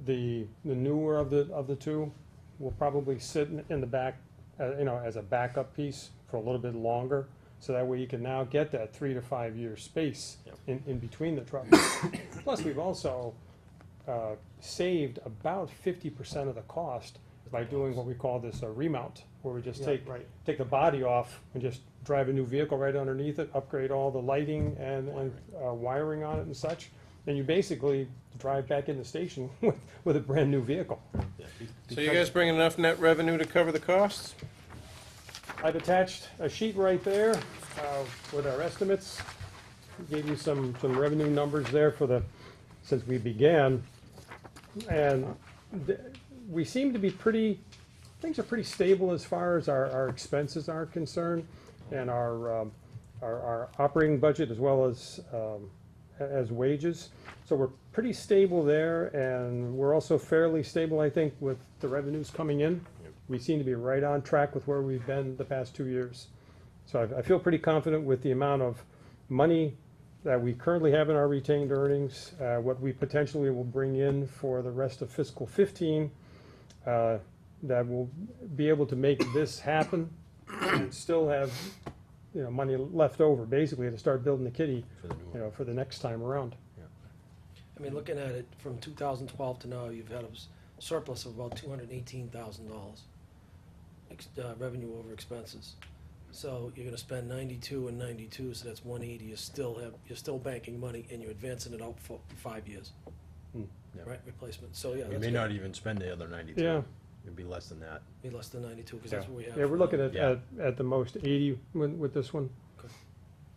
the newer of the 2 will probably sit in the back, you know, as a backup piece for a little bit longer. So that way you can now get that 3 to 5 year space Yep. in between the trucks. Plus, we've also saved about 50% of the cost by doing what we call this remount, where we just Yeah, right. take the body off and just drive a new vehicle right underneath it, upgrade all the lighting and wiring on it and such. And you basically drive back in the station with a brand new vehicle. Yeah, So you guys bring enough net revenue to cover the costs? I've attached a sheet right there with our estimates. Gave you some revenue numbers there since we began. And we seem to be things are pretty stable as far as our expenses are concerned, and our operating budget as well as wages. So we're pretty stable there, and we're also fairly stable, I think, with the revenues coming in. we seem to be right on track with where we've been the past 2 years. So I feel pretty confident with the amount of money that we currently have in our retained earnings, what we potentially will bring in for the rest of fiscal 15, that will be able to make this happen and still have, money left over, basically, to start building the kitty, For the new one. for the next time around. I mean, looking at it from 2012 to now, you've had a surplus of about $218,000 revenue over expenses. So you're gonna spend 92 and 92, so that's 180. You're still banking money and you're advancing it out for 5 years, Yeah. right? Replacement. So yeah, We that's may good. not even spend the other 92. Yeah. It'd be less than that. Be less than 92 because that's what we have. Yeah, we're for looking now. at, Yeah. at the most 80 with this one. Okay.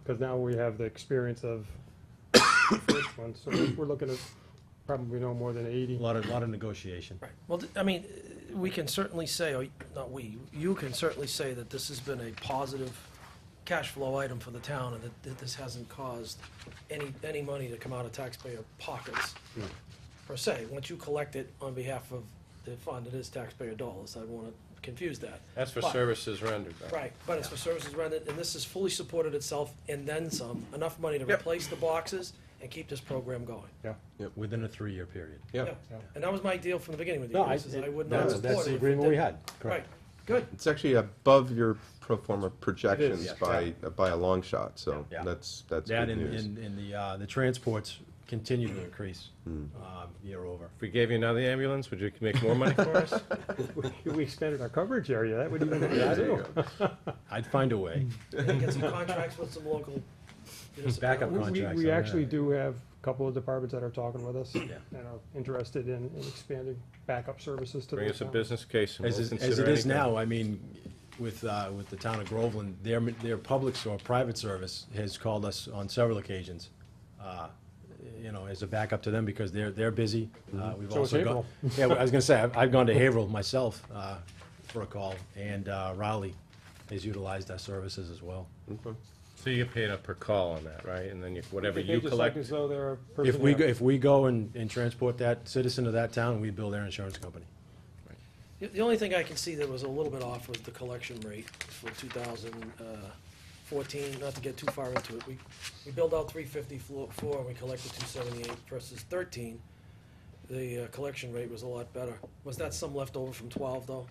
Because now we have the experience of the first one, so we're looking at probably no more than 80. A lot of negotiation. Right. Well, I mean, we can certainly say, or not we, you can certainly say that this has been a positive cash flow item for the town and that this hasn't caused any money to come out of taxpayer pockets per se. Once you collect it on behalf of the fund, it is taxpayer dollars. I don't want to confuse that. That's for But- services rendered, though. Right, but it's for services rendered, and this has fully supported itself and then some, enough money to Yep. replace the boxes and keep this program going. Within a 3-year period. Yeah. And that was my deal from the beginning with you. No, guys, is I would not that's support it. the if it agreement we didn't. had. Right, good. It's actually above your pro forma projections It is. by a long shot, so Yeah. that's That good and, news. and the transports continue to increase, year over. If we gave you another ambulance, would you make more money for us? We expanded our coverage area, that would even, Yeah, there you go. I'd find a way. And get some contracts with some local Backup municipalities. contracts. We on actually that. do have a couple of departments that are talking with us and Yeah. are interested in expanding backup services to the Bring us a town. business case and we'll As consider it is anything. now, I mean, with the town of Groveland, their public or private service has called us on several occasions, as a backup to them because they're busy. We've So is also gone. Yeah, I was gonna say, I've gone to Haverhill myself, for a call, and Raleigh has utilized our services as well. Okay. So you get paid up per call on that, right? And then whatever They you just collect. like as though they're a If person we, there. if we go and transport that citizen to that town, we bill their insurance company. The only thing I can see that was a little bit off was the collection rate for 2014, not to get too far into it. We billed out 354 and we collected 278 versus 13. The collection rate was a lot better. Was that some left over from 12, though?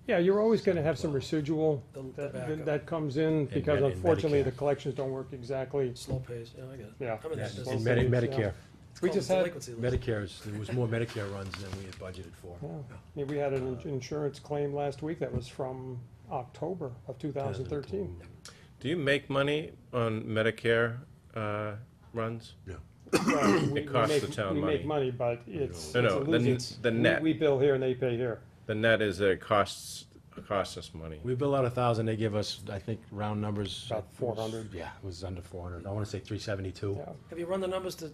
Yeah, you're always gonna have some residual The that backup. that comes in, because and unfortunately, Medicare. the collections don't work exacally. Slow pays, yeah, I get it. Yeah. I'm in that Yeah, business. and Medicare, It's We called just had- delinquency list. there was more Medicare runs than we had budgeted for. Yeah. Yeah, we had an insurance claim last week that was from October of 2013. Do you make money on Medicare runs? Well, we costs make- the town We make money. money, but it's. No, it's no, a the losing- n- the net. We bill here and they pay here. The net is that it costs us money. We bill out 1,000, they give us, I think, round numbers. About 400. Yeah, it was under 400. I wanna say 372. Yeah. Have you run the numbers to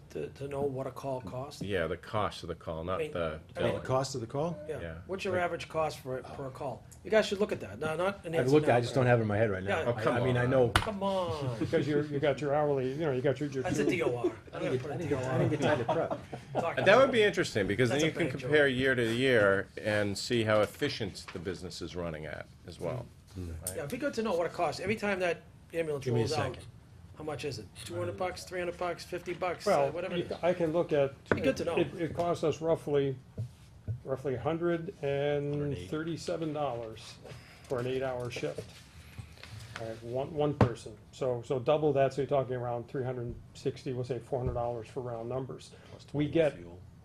know what a call costs? Yeah, the cost of the call, not I mean- the I mean- The cost of the call? Yeah. What's your average cost per a call? You guys should look at that. No, not an I've answer looked, now. I just don't have it in my head right now. Yeah. Oh, come I mean, I on. know. Come on. Because you got your hourly, you got your. That's a DOR. I'm gonna put a DOR. time to prep. Talk That would be interesting, because then That's a you can bank joke. compare year to year and see how efficient the business is running at as well. Yeah, it'd be good to know what it costs. Every time that ambulance Give me a rolls out, second. how much is it? $200, $300, $50, Well, whatever it is. I can look at. Be good to know. It costs us roughly $137 for an 8-hour shift. All right, one person. So double that, so you're talking around 360, we'll say $400 for round numbers. We get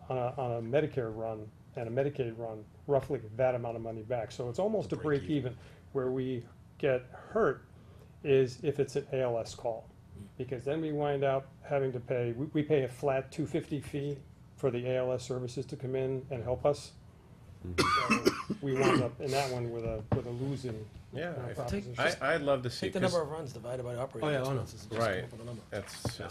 on a Medicare run and a Medicaid run, roughly that amount of money back. So it's almost a break even. Where we get hurt is if it's an ALS call. Because then we wind up having to pay, we pay a flat $250 fee for the ALS services to come in and help us. So we wind up in that one with a losing Yeah, proposition. I'd love to see, Take the 'cause number of runs divided by operating Oh, yeah, I know. expenses. and just come Right. up with a number.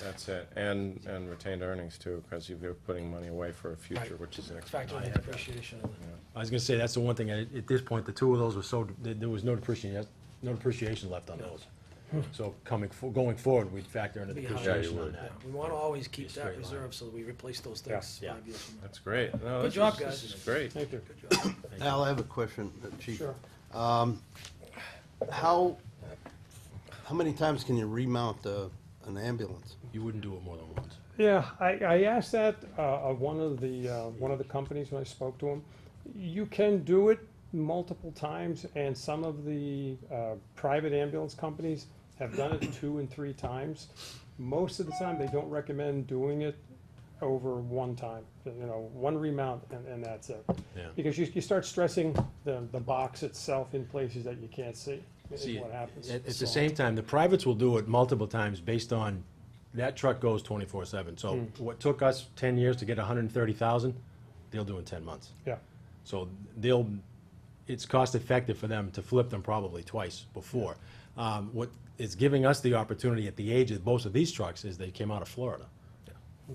that's it, and retained earnings too, because you're putting money away for a future, Right. which is an Factor in the depreciation of it. I was gonna say, that's the one thing, at this point, the two of those were so, there was no depreciation left on those. So going forward, we'd factor in the Be higher. depreciation Yeah, you on Yeah, that. we wanna always keep Be that straight line. reserve so that we replace those things Yeah. 5 years from now. That's great. No, Good this job, is- guys. This is great. Thank you. Good job. Al, I have a question, Chief. Sure. How many times can you remount an ambulance? You wouldn't do it more than once. Yeah, I asked that of one of the companies when I spoke to them. You can do it multiple times, and some of the private ambulance companies have done it 2 and 3 times. Most of the time, they don't recommend doing it over one time. You know, one remount and that's it. Yeah. Because you start stressing the box itself in places that you can't see. Is See, what happens. At the So- same time, the privates will do it multiple times based on, that truck goes 24/7. So what took us 10 years to get 130,000, they'll do in 10 months. Yeah. So it's cost effective for them to flip them probably twice before. What is giving us the opportunity at the age of most of these trucks is they came out of Florida.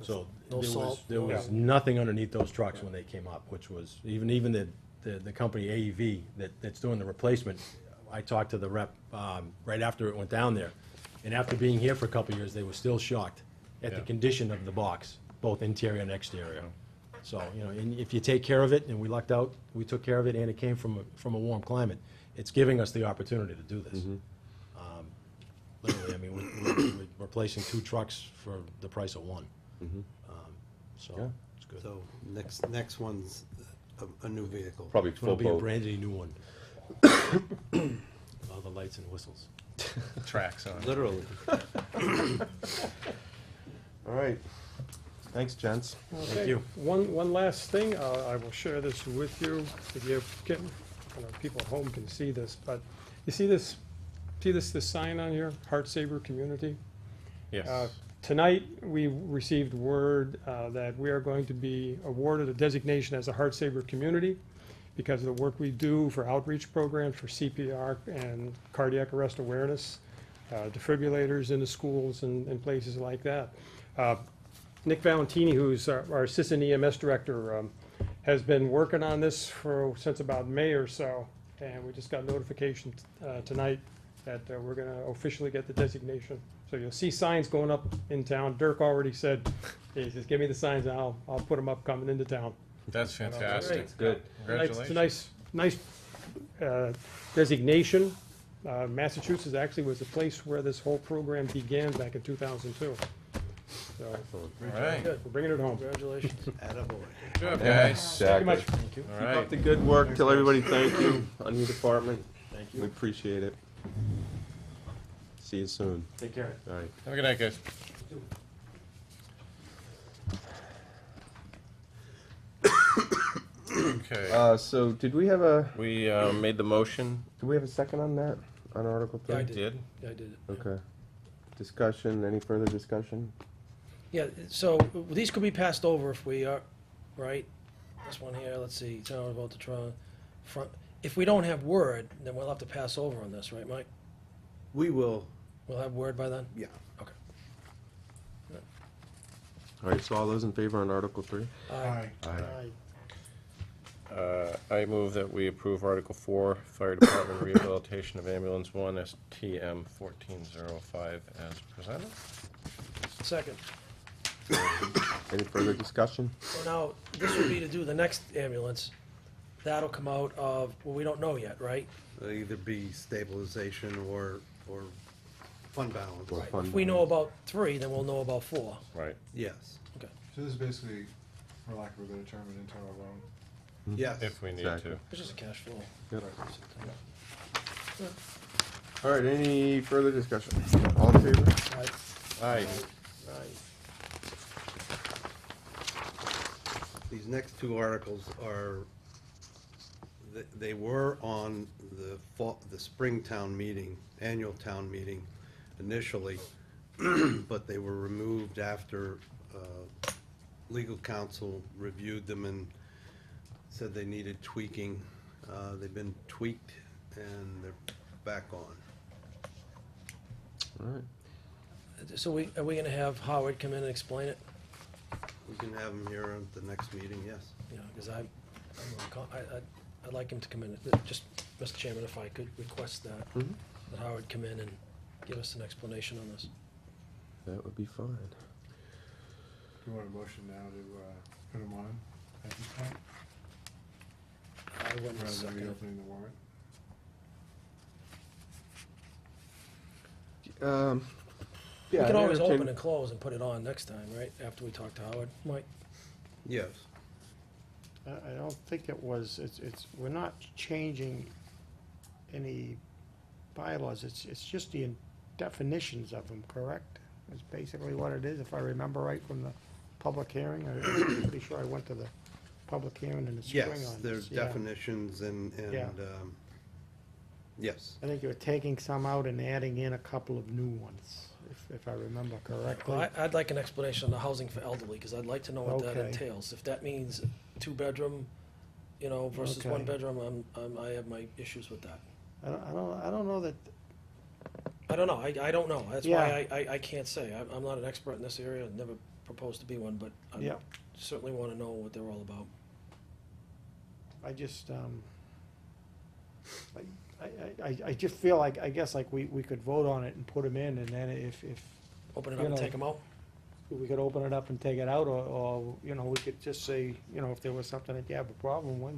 So No salt, there was Yeah. nothing underneath those trucks when they came up, which was, even the company AEV that's doing the replacement, I talked to the rep right after it went down there. And after being here for a couple of years, they were still shocked at the Yeah. condition of the box, both interior and exterior. So, you know, and if you take care of it, and we lucked out, we took care of it, and it came from a warm climate, it's giving us the opportunity to do this. Literally, I mean, we're replacing 2 trucks for the price of 1. So, Yeah. it's good. So next one's a new vehicle. Probably It's gonna full be a boat. brand new one. All the lights and whistles. Tracks on. Literally. All right. Thanks, gents. Okay, you. One last thing, I will share this with you, if you can, people at home can see this, but you see this sign on here, Heart Saver Community? Yes. Tonight, we received word that we are going to be awarded a designation as a Heart Saver Community because of the work we do for outreach programs for CPR and cardiac arrest awareness, defibrillators in the schools and places like that. Nick Valentini, who's our Assistant EMS Director, has been working on this since about May or so, and we just got notification tonight that we're going to officially get the designation. So you'll see signs going up in town. Dirk already said, he says, give me the signs and I'll put them up coming into town. That's fantastic. Good. Congratulations. It's a nice designation. Massachusetts actually was the place where this whole program began back in 2002. So All right. Good. we're bringing it home. Congratulations. Attaboy. Good job, Yeah, guys. Thank you much. exactly. Thank you. All Keep up right. the good work. Tell everybody thank you on your department. Thank We you. appreciate it. See you soon. Take care. All right. Have a good night, guys. Okay. So did we have a Made the motion. second on that, on Article 3? Yeah, I Did? Yeah, I did it. Okay. Discussion, any further discussion? Yeah, so these could be passed over if we are, right? This one here, let's see, town vote to try, front, if we don't have word, then we'll have to pass over on this, right, Mike? We will, We'll have word by then? yeah. Okay. All right, so all those in favor on Article 3? Aye. I move that we approve Article 4, Fire Department Rehabilitation of Ambulance 1, STM 1405 as presented. Second. Any further discussion? So now, this would be to do the next ambulance. That'll come out of, well, we don't know yet, right? It'll either be stabilization or fund balance. Or fund If we know balance? about 3, then we'll know about 4. Right. Yes, Okay. So this is basically, for lack of a better term, an internal loan. yes. If we need Exactly. to. It's just a cash flow. Yep. All right, any further discussion? All in favor? Aye. These next 2 articles are, they were on the spring town meeting, annual town meeting initially, but they were removed after legal counsel reviewed them and said they needed tweaking. They've been tweaked and they're back on. All right. So are we gonna have Howard come in and explain it? We can have them here at the next meeting, yes. You know, because I'd like him to come in, just, Mr. Chairman, if I could request that, Mhm. that Howard come in and give us an explanation on this. That would be fine. Do you want a motion now to put them on at this point? I wouldn't rather than second it. reopening the warrant. We can always entertain- open and close and put it on next time, right, after we talk to Howard, Mike? Yes. I don't think it was, we're not changing any bylaws, it's just the definitions of them, correct? That's basically what it is, if I remember right from the public hearing. I'm pretty sure I went to the public hearing in the spring on this. Yes, there's yeah. definitions and, Yeah. yes. I think you're taking some out and adding in a couple of new ones, if I remember correctly. Well, I'd like an explanation on the housing for elderly, because I'd like to know what that Okay. entails. If that means two-bedroom, you know, versus Okay. one bedroom, I have my issues with that. I don't know that, I don't know, I don't know, that's Yeah. why I can't say. I'm not an expert in this area, I've never proposed to be one, but I yeah, certainly want to know what they're all about. I just, I just feel like, I guess like we could vote on it and put them in, and then if Open it You up and know, take them out? we could open it up and take it out, or, you know, we could just say, you know, if there was something that you have a problem with,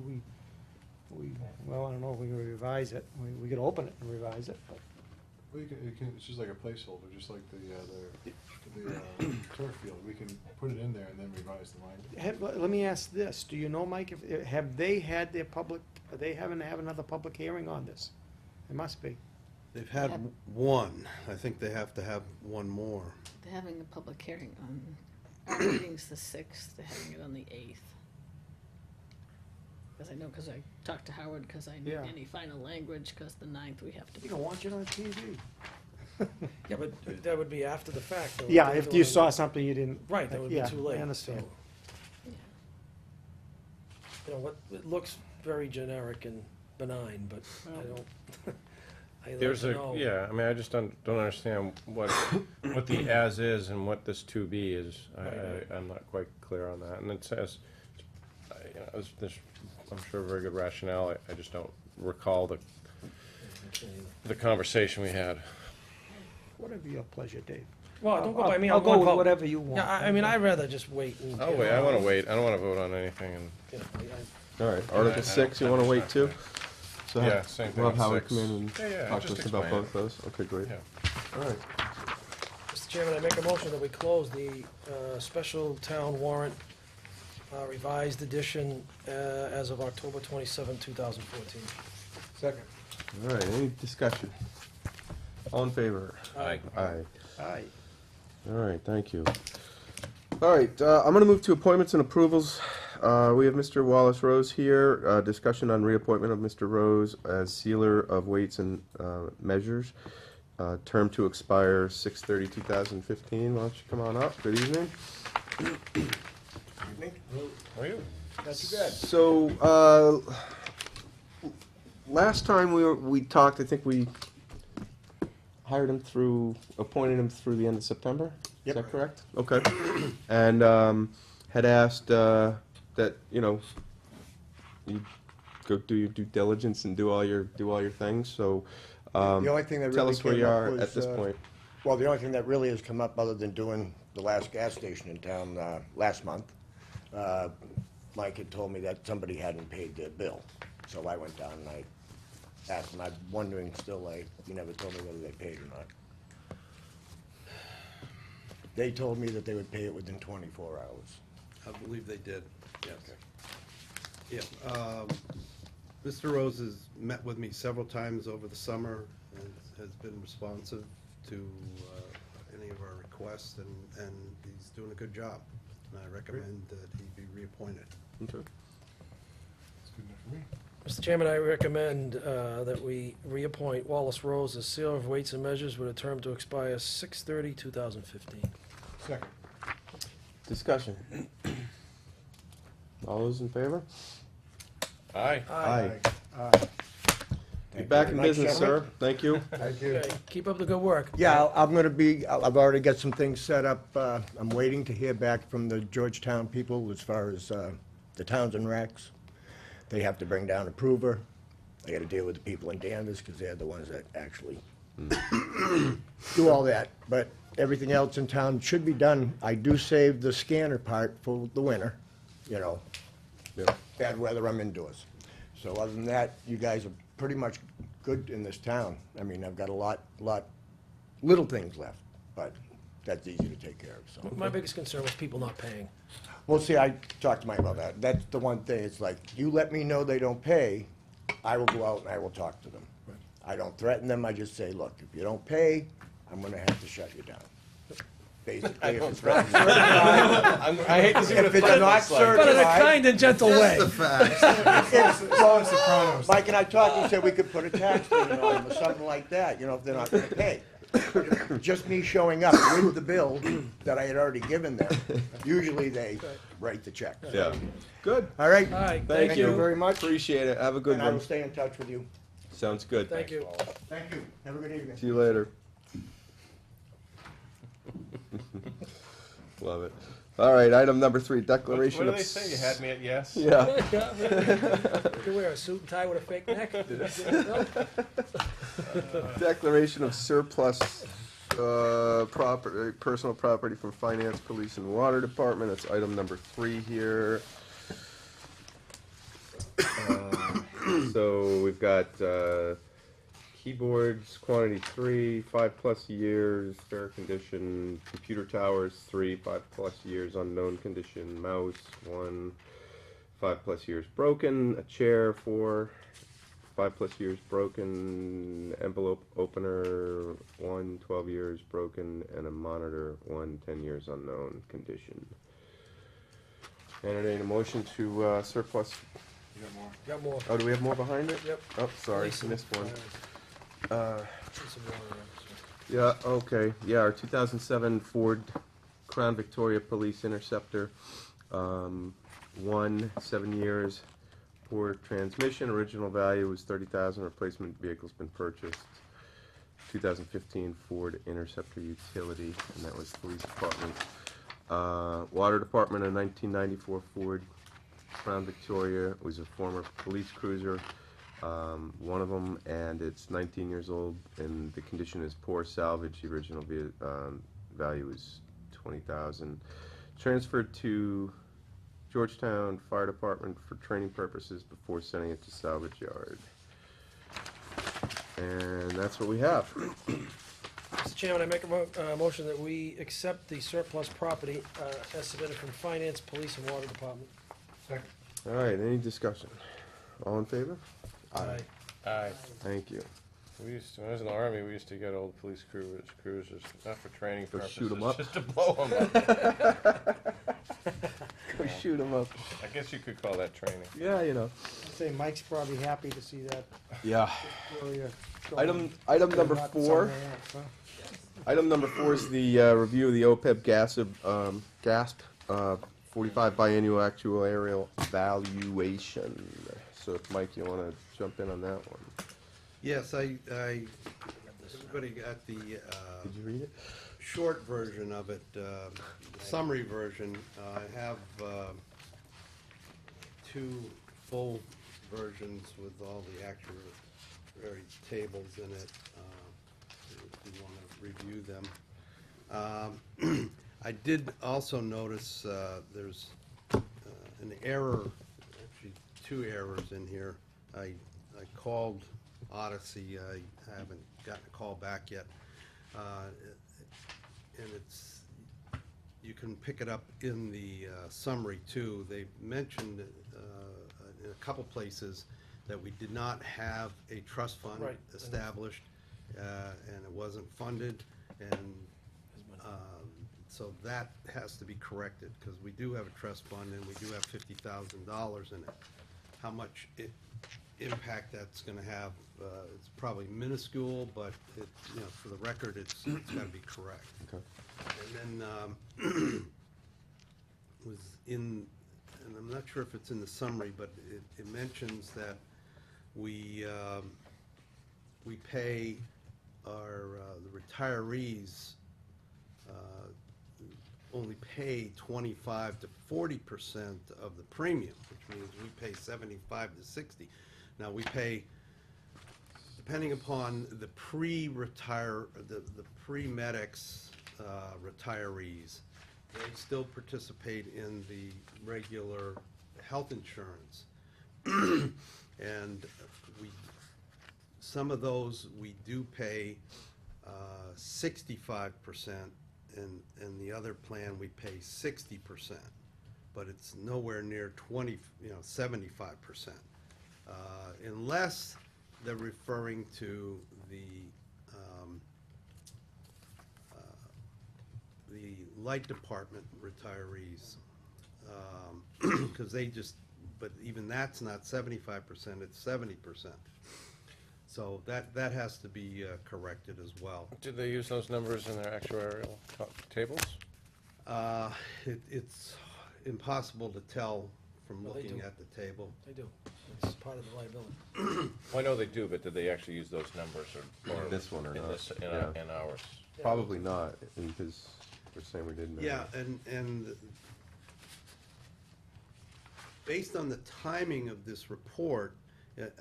well, I don't know, if we could revise it, we could open it and revise it, but. Well, it's just like a placeholder, just like the turf field, we can put it in there and then revise the language. Let me ask this, do you know, Mike, if, have they had their public, are they having to have another public hearing on this? It must be. They've had one. I think they have to have one more. They're having a public hearing on, our meeting's the 6th, they're having it on the 8th. Because I know, because I talked to Howard, because I need Yeah. any final language, because the 9th we have to be. You don't watch it on TV. Yeah, but that would be after the fact. though. Yeah, They're if doing you it- saw something you didn't. Right, that would be yeah, too late. I understand. so, You know, what, it looks very generic and benign, but I don't, I like There's to a, know. yeah, I mean, I just don't understand what the as is and what this to be is. I'm not quite clear on that. And it says, you know, there's, I'm sure, very good rationale. I just don't recall the conversation we had. Whatever your pleasure, Dave. Well, don't go by me, I'll I'll go with vote. whatever you want. Yeah, I mean, I'd rather just wait and. Oh, wait, I wanna wait. I don't wanna vote on anything and, You know, All right, Article 6, you wanna wait too? So Yeah, have- same thing We'll have on Howard 6. come in and Yeah, talk to just us about explain both those. Okay, great. yeah. All right. Mr. Chairman, I make a motion that we close the special town warrant revised edition as of October 27, 2014. Second. All right, any discussion? All in favor? Aye. Aye. Aye. All right, thank you. All right, I'm gonna move to appointments and approvals. We have Mr. Wallace Rose here, discussion on reappointment of Mr. Rose as sealer of weights and measures. Term to expire 6/30/2015. Why don't you come on up? Good evening. Are you? So, last time we talked, I think we hired him appointed him through the end of September? Yep. Is that correct? Okay. And, had asked, that, you know, you go do your due diligence and do all your things, so, The only thing that tell really us where came you up are was, at this point. Well, the only thing that really has come up, other than doing the last gas station in town last month, Mike had told me that somebody hadn't paid their bill. So I went down and I asked him, I'm wondering still, you never told me whether they paid or not. They told me that they would pay it within 24 hours. I believe they did, yes. Yeah, Mr. Rose has met with me several times over the summer and has been responsive to any of our requests, and he's doing a good job. And I recommend that he be reappointed. Okay. That's good enough for me. Mr. Chairman, I recommend that we reappoint Wallace Rose as sealer of weights and measures with a term to expire 6/30/2015. Second. Discussion. All those in favor? Aye. Aye. Aye. You're back in very much, business, sir. gentlemen. Thank you. Thank you. Okay, keep up the good work. Yeah, I'm gonna be, I've already got some things set up. I'm waiting to hear back from the Georgetown people as far as the Townsend racks. They have to bring down a prover. I gotta deal with the people in Danvers, because they're the ones that actually do all that. But everything else in town should be done. I do save the scanner part for the winter, you know. Yeah. Bad weather, I'm indoors. So other than that, you guys are pretty much good in this town. I mean, I've got a lot, little things left, but that's easy to take care of, so. My biggest concern was people not paying. Well, see, I talked to Mike about that. That's the one thing, it's like, you let me know they don't pay, I will go out and I will talk to them. I don't threaten them, I just say, look, if you don't pay, I'm gonna have to shut you down. Basically, if it's not certified, I hate to see what if a it's fight not looks like. But in a certified. kind and gentle way. That's the facts. Well, Sopranos. Mike and I talked, he said we could put a tax lien on them or something like that, you know, if they're not gonna pay. Just me showing up with the bill that I had already given them, usually they write the check. Yeah. Good. All right? All right, Thank Thank you you. very much, Appreciate it. Have a good and I will one. stay in touch with you. Sounds good. Thank you. Thank you. Have a good evening. See you later. Love it. All right, item number 3, What declaration do of. they say? You had me at yes? Yeah. You wear a suit and tie with a fake neck? Declaration of surplus property, personal property from finance, police, and water department. That's item number 3 here. So we've got keyboards, quantity 3, 5+ years, fair condition. Computer towers 3, 5+ years, unknown condition. Mouse 1, 5+ years broken. A chair 4, 5+ years broken. Envelope opener 1, 12 years broken, and a monitor 1, 10 years unknown condition. Entertain a motion to surplus. You got more? Got more. Oh, do we have more behind it? Yep. Oh, sorry, Police and missed one. fire. Some water, Yeah, okay, yeah, our 2007 Ford Crown Victoria Police Interceptor, 1, 7 years, poor transmission, original value was $30,000, replacement vehicle's been purchased. 2015 Ford Interceptor Utility, and that was police department. Water department, a 1994 Ford Crown Victoria, was a former police cruiser. One of them, and it's 19 years old, and the condition is poor salvage. The original value is $20,000. Transferred to Georgetown Fire Department for training purposes before sending it to salvage yard. And that's what we have. Mr. Chairman, I make a motion that we accept the surplus property as submitted from Finance, Police, and Water Department. Second. All right, any discussion? All in favor? Aye. Aye. Thank you. We used to, when I was in the Army, we used to get old police cruisers, not for training Go purposes, shoot 'em up. just to blow them up. Go shoot them up. I guess you could call that training. Yeah, you know. I'd say Mike's probably happy to see that. Yeah. Victoria Item going number not 4. somewhere else, huh? Item number 4 is the review of the OPEB GASP 45 biannual actuarial valuation. So if Mike, you want to jump in on that one? Yes, everybody got the Did you read it? short version of it, the summary version. I have 2 full versions with all the actuary tables in it, if you want to review them. I did also notice there's an error, actually 2 errors in here. I called Odyssey, I haven't gotten a call back yet. And it's, you can pick it up in the summary too. They mentioned in a couple places that we did not have a trust fund Right. established, and it wasn't funded, and so that has to be corrected, because we do have a trust fund and we do have $50,000 in it. How much impact that's gonna have, it's probably minuscule, but it, you know, for the record, it's gotta be correct. Okay. And then, was in, and I'm not sure if it's in the summary, but it mentions that we pay our, the retirees, only pay 25 to 40% of the premium, which means we pay 75 to 60. Now, we pay, depending upon the pre-retire, the pre-medics retirees, they still participate in the regular health insurance. And some of those, we do pay 65%, and the other plan, we pay 60%. But it's nowhere near 75%. Unless they're referring to the light department retirees, because but even that's not 75%, it's 70%. So that has to be corrected as well. Do they use those numbers in their actuarial tables? It's impossible to tell from Well, they looking do. at the table. They do. It's part of the liability. Well, I know they do, but do they actually use those numbers or? In this one or in not? this- Yeah. In ours? Probably not, because we're saying we didn't. Yeah, and based on the timing of this report,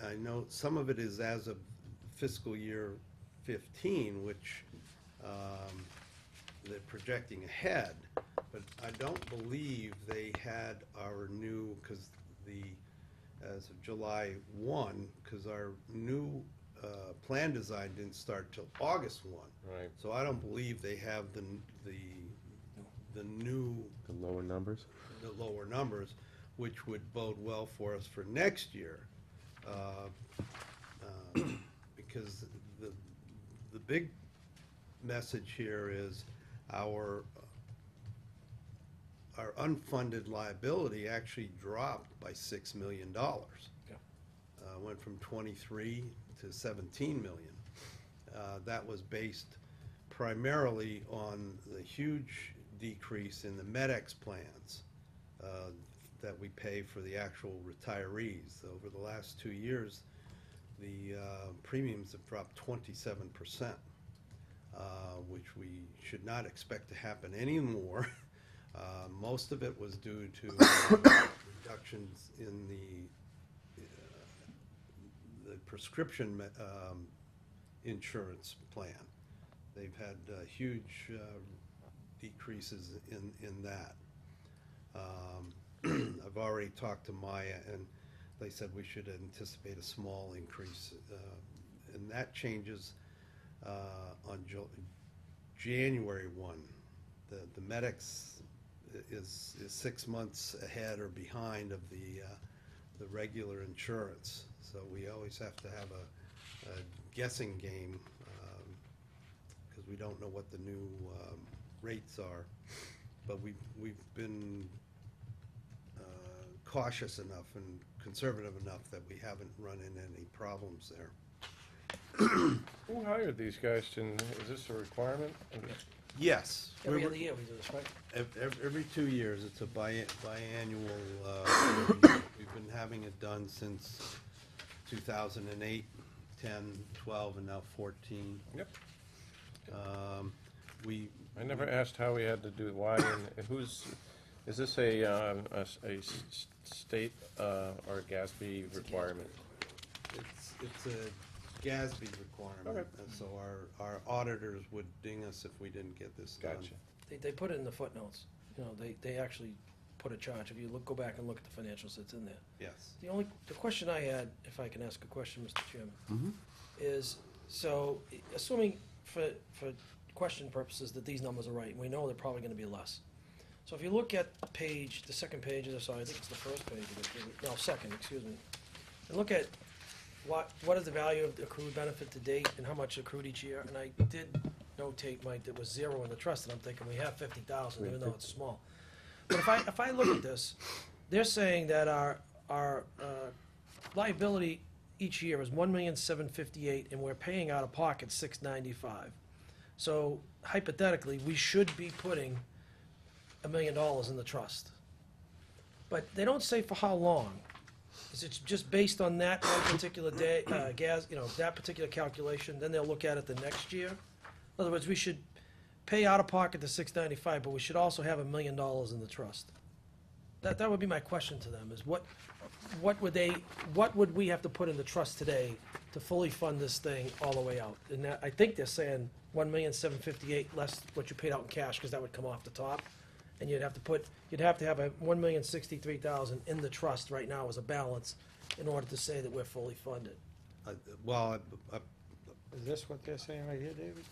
I know some of it is as of fiscal year 15, which they're projecting ahead, but I don't believe they had our new, because as of July 1, because our new plan design didn't start till August 1. Right. So I don't believe they have the new, The lower numbers? the lower numbers, which would bode well for us for next year. Because the big message here is our unfunded liability actually dropped by $6 million. Yeah. Went from 23 to 17 million. That was based primarily on the huge decrease in the MedEx plans that we pay for the actual retirees. Over the last 2 years, the premiums have dropped 27%, which we should not expect to happen anymore. Most of it was due to reductions in the prescription insurance plan. They've had huge decreases in that. I've already talked to Maya, and they said we should anticipate a small increase, and that changes on January 1. The MedEx is 6 months ahead or behind of the regular insurance, so we always have to have a guessing game, because we don't know what the new rates are. But we've been cautious enough and conservative enough that we haven't run into any problems there. Who hired these guys? Is this a requirement? Yes. Every other year we do this, right? Every 2 years, it's a biannual, we've been having it done since 2008, 10, 12, and now 14. Yep. I I never asked how we had to do, why, and is this a state or GASB requirement? It's a GASB requirement, Okay. and so our auditors would ding us if we didn't get this done. Gotcha. They put it in the footnotes. You know, they actually put a charge. If you go back and look at the financials, it's in there. Yes. The question I had, if I can ask a question, Mr. Chairman, Mhm. is, so, assuming for question purposes that these numbers are right, and we know they're probably gonna be less. So if you look at the second page of this, I think it's the first page of it, no, second, excuse me, and look at what is the value of the accrued benefit to date and how much accrued each year, and I did notate, Mike, that was 0 in the trust, and I'm thinking we have 50,000, even though it's small. But if I look at this, they're saying that our liability each year is $1,758,000, and we're paying out of pocket $695,000. So hypothetically, we should be putting $1 million in the trust. But they don't say for how long. Is it just based on that one particular day, that particular calculation, then they'll look at it the next year? In other words, we should pay out of pocket the $695,000, but we should also have $1 million in the trust. That would be my question to them, is what would we have to put in the trust today to fully fund this thing all the way out? And I think they're saying $1,758,000 less what you paid out in cash, because that would come off the top. And you'd have to have a 1,063,000 in the trust right now as a balance in order to say that we're fully funded. Well, Is this what they're saying right here, David?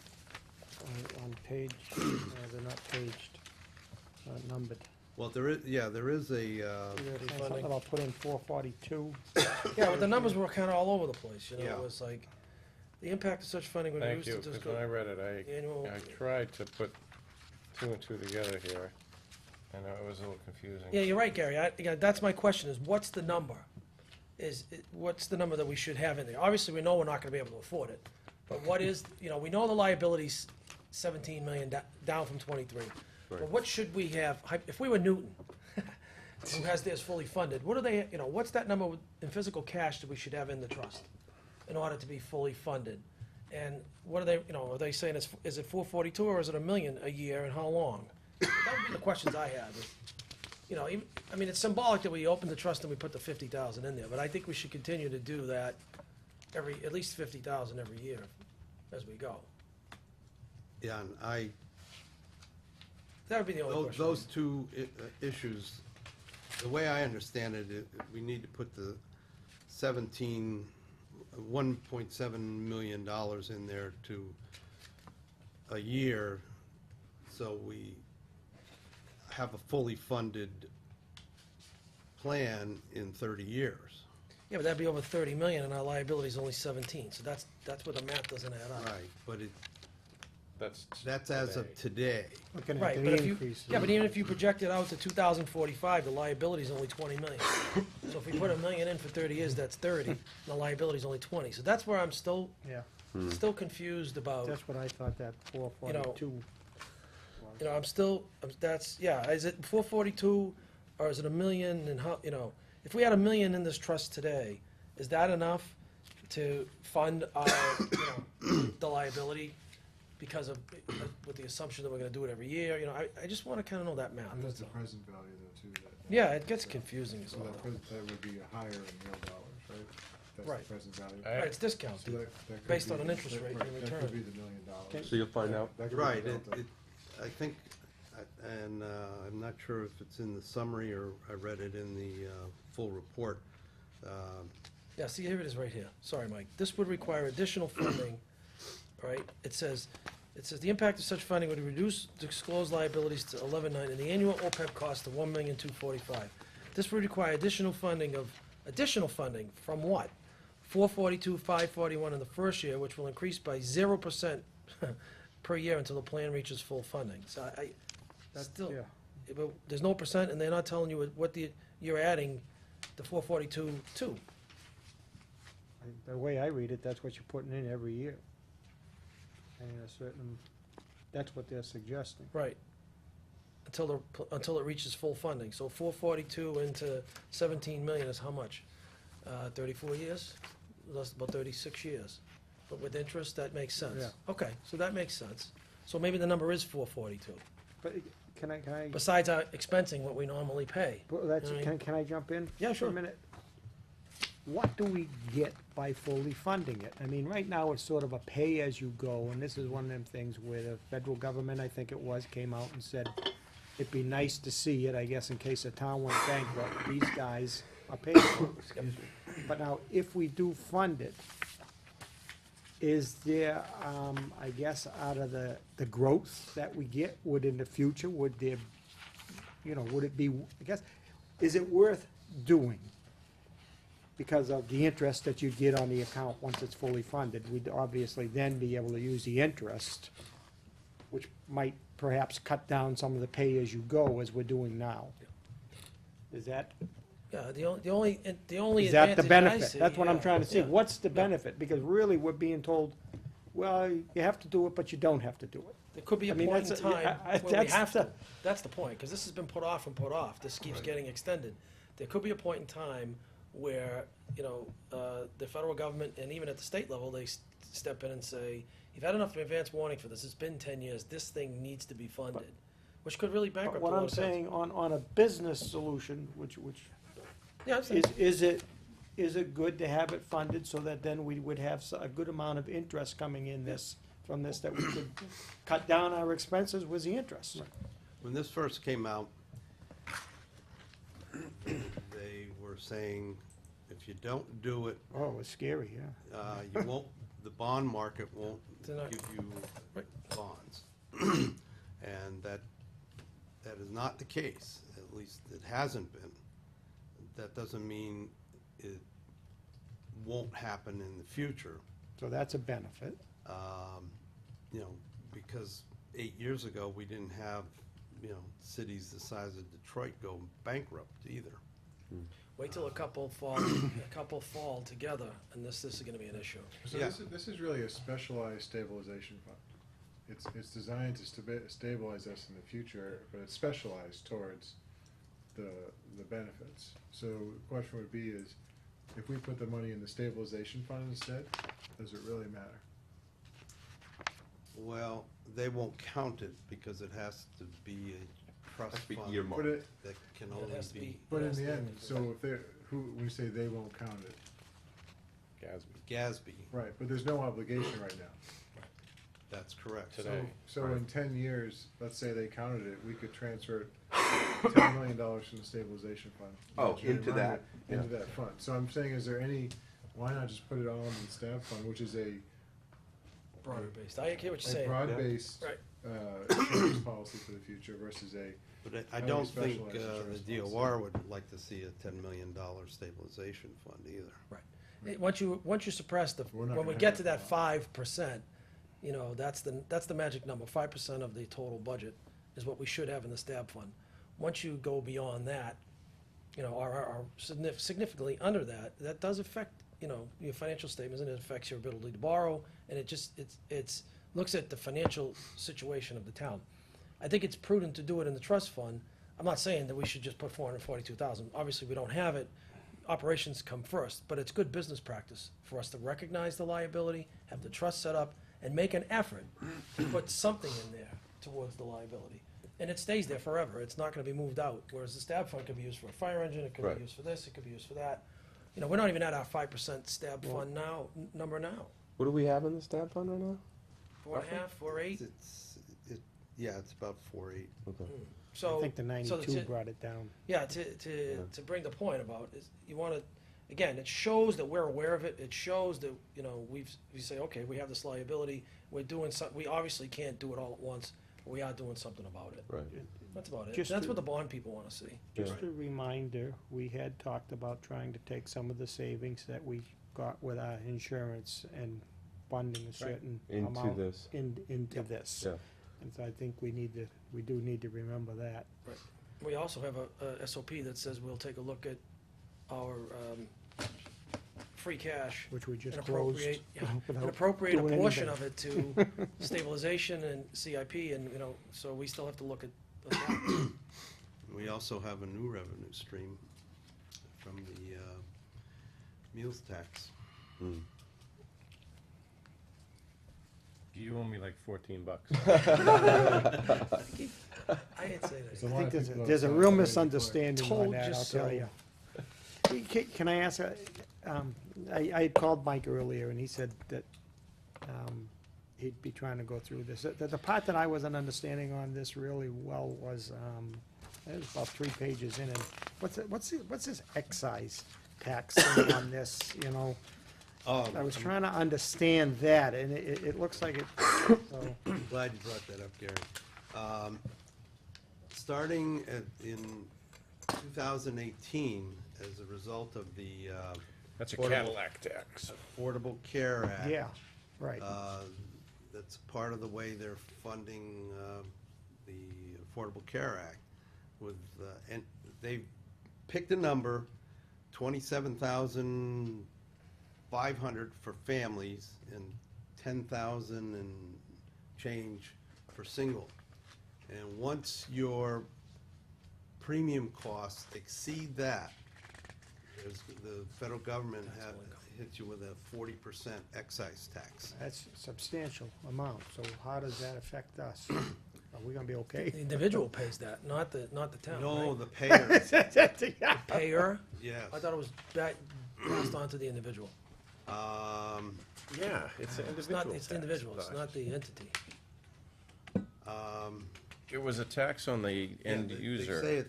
On page, they're not paged, not numbered. well, there is a, Saying something about put in 442. Yeah, but the numbers were kinda all over the place, you know, Yeah. it was like, the impact of such funding when we Thank used you, to just because when I go. read it, Annual- I tried to put two and two together here, and it was a little confusing. Yeah, you're right, Gary, that's my question, is what's the number? What's the number that we should have in there? Obviously, we know we're not gonna be able to afford it, but what is, you know, we know the liability's 17 million down from 23. But Right. what should we have, if we were Newton, who has theirs fully funded, what do they, you know, what's that number in physical cash that we should have in the trust in order to be fully funded? And what are they, you know, are they saying, is it 442 or is it $1 million a year and how long? That would be the questions I have. You know, I mean, it's symbolic that we opened the trust and we put the 50,000 in there, but I think we should continue to do that at least 50,000 every year as we go. yeah, and That would be the only question. those two issues, the way I understand it, we need to put the $1.7 million in there to a year, so we have a fully funded plan in 30 years. Yeah, but that'd be over 30 million and our liability's only 17, so that's where the math doesn't add up. Right, but That's that's as of today. Looking at Right, the but if you, increase. yeah, but even if you project it out to 2045, the liability's only 20 million. So if we put $1 million in for 30 years, that's 30, and the liability's only 20. So that's where I'm still Yeah, confused about, that's what I thought that 442 was. you know, is it 442 or is it $1 million and how, you know, if we had $1 million in this trust today, is that enough to fund our, you know, the liability? Because of, with the assumption that we're gonna do it every year, you know, I just wanna kinda know that math. And that's that's the all. present value though, too. Yeah, it gets confusing as So well. that would be higher in real dollars, right? That's Right. the present value. I- Right, it's So discounted. that could based be- on an interest that- rate in right, That return. could be the $1 million. So you'll find out. That could be Right, the delta. I think, and I'm not sure if it's in the summary or I read it in the full report. Yeah, see, here it is right here. Sorry, Mike. This would require additional funding, right? It says, the impact of such funding would reduce disclosed liabilities to 11.9 and the annual OPEB cost to 1,245,000. This would require additional funding from what? 442, 541 in the first year, which will increase by 0% per year until the plan reaches full funding. So I still, Yeah, but there's no percent, and they're not telling you what you're adding the 442 to. the way I read it, that's what you're putting in every year. And a certain, that's what they're suggesting. Right. Until it reaches full funding. So 442 into 17 million is how much? 34 years? That's about 36 years. But with interest, that makes sense. Yeah. Okay, so that makes sense. So maybe the number is 442, But can I, besides our expensing what we normally pay. well, that's, I mean- can I jump in? Yeah, For sure. a minute? What do we get by fully funding it? I mean, right now, it's sort of a pay-as-you-go, and this is one of them things where the federal government, I think it was, came out and said, it'd be nice to see it, I guess, in case a town went bankrupt, these guys are paid for it. But now, if we do fund it, is there, I guess, out of the growth that we get, would in the future, would there, you know, would it be, I guess, is it worth doing? Because of the interest that you get on the account once it's fully funded, we'd obviously then be able to use the interest, which might perhaps cut down some of the pay-as-you-go as we're doing now. Is that, Yeah, the only is that the advantage I benefit? see, That's what I'm yeah, trying to see. yeah. What's the benefit? Because really, we're being told, well, you have to do it, but you don't have to do it. There could be a I mean, point in that's time I- where we that's have to. the- That's the point, because this has been put off and put off. This keeps getting extended. There could be a point in time where, you know, the federal government, and even at the state level, they step in and say, you've had enough advance warning for this. It's been 10 years. This thing needs to be funded, which could really But bankrupt a what lot I'm of towns. saying, on a business solution, which Yeah, I'm saying, is it good to have it funded so that then we would have a good amount of interest coming in from this, that we could cut down our expenses with the interest? When this first came out, they were saying, if you don't do it, Oh, it was scary, yeah. you won't, the bond market won't They're not- give you Right. bonds. And that is not the case, at least it hasn't been. That doesn't mean it won't happen in the future. So that's a benefit. You know, because 8 years ago, we didn't have, you know, cities the size of Detroit go bankrupt either. Wait till a couple fall together, and this is gonna be an issue. So Yeah. this is really a specialized stabilization fund. It's designed to stabilize us in the future, but it's specialized towards the benefits. So the question would be is, if we put the money in the stabilization fund instead, does it really matter? Well, they won't count it because it has to be a trust Has to be fund earmarked. But it, that can It only has to be be. but it in has to the be end, in so if they're, when you say they won't count it, Gatsby. GASB. right, but there's no obligation right now. That's correct. Today. So in 10 years, let's say they counted it, we could transfer $10 million from the stabilization fund. Oh, Just to into remind that, it, Into yeah. that fund. So I'm saying, is there any, why not just put it all in the stab fund, which is a Broader based. I hear what you're saying. broad-based Right. insurance policy for the future versus a, But I Highly don't think specialized the insurance DOR would like to see a $10 million stabilization fund either. Right. Once you suppress the, We're not when we gonna get have to that that for a while. 5%, you know, that's the magic number. 5% of the total budget is what we should have in the stab fund. Once you go beyond that, you know, or significantly under that, that does affect, you know, your financial statements, and it affects your ability to borrow, and it's looks at the financial situation of the town. I think it's prudent to do it in the trust fund. I'm not saying that we should just put 442,000. Obviously, we don't have it. Operations come first, but it's good business practice for us to recognize the liability, have the trust set up, and make an effort to put something in there towards the liability. And it stays there forever. It's not gonna be moved out, whereas the stab fund could be used for a fire engine, it could Right. be used for this, it could be used for that. You know, we're not even at our 5% stab fund now, number now. What do we have in the stab fund right now? 4.5, 4.8. Yeah, it's about 4.8. Okay. So I think the so 92 to- brought it down. Yeah, to bring the point about is you want to, again, it shows that we're aware of it. It shows that, you know, we say, okay, we have this liability. We're doing something. We obviously can't do it all at once, but we are doing something about it. Right. That's about it. Just That's to- what the bond people want to see. Just a reminder, we had talked about trying to take some of the savings that we got with our insurance and funding a certain Into amount this. into this. Yeah. And so I think we do need to remember that. We also have a SOP that says we'll take a look at our free cash Which we and just closed. appropriate, yeah, without and appropriate a doing portion anything. of it to stabilization and CIP, and, you know, so we still have to look at that. We also have a new revenue stream from the meals tax. Hmm. You owe me like $14. I didn't say There's that. a I lot think of there's people there's a outside real waiting for it. misunderstanding on Told that, you I'll so. tell you. Can I ask, I had called Mike earlier, and he said that he'd be trying to go through this. The part that I wasn't understanding on this really well was, it was about 3 pages in, and what's this excise tax thing on this, you know? I was trying to understand that, and it looks like it, so, I'm glad you brought that up, Gary. Starting in 2018, as a result of the That's a Affordable- Cadillac tax. Affordable Care Act. yeah, right. That's part of the way they're funding the Affordable Care Act with, and they picked a number, 27,500 for families and 10,000 and change for single. And once your premium costs exceed that, the federal government hits you with a 40% excise tax. That's a substantial amount, so how does that affect us? Are we gonna be okay? The individual pays that, not the town, No, right? the payer, Payer? yes. I thought it was passed on to the individual. Yeah, it's an It's not, individual it's the individual, it's not the entity. It was a tax on the end They user. say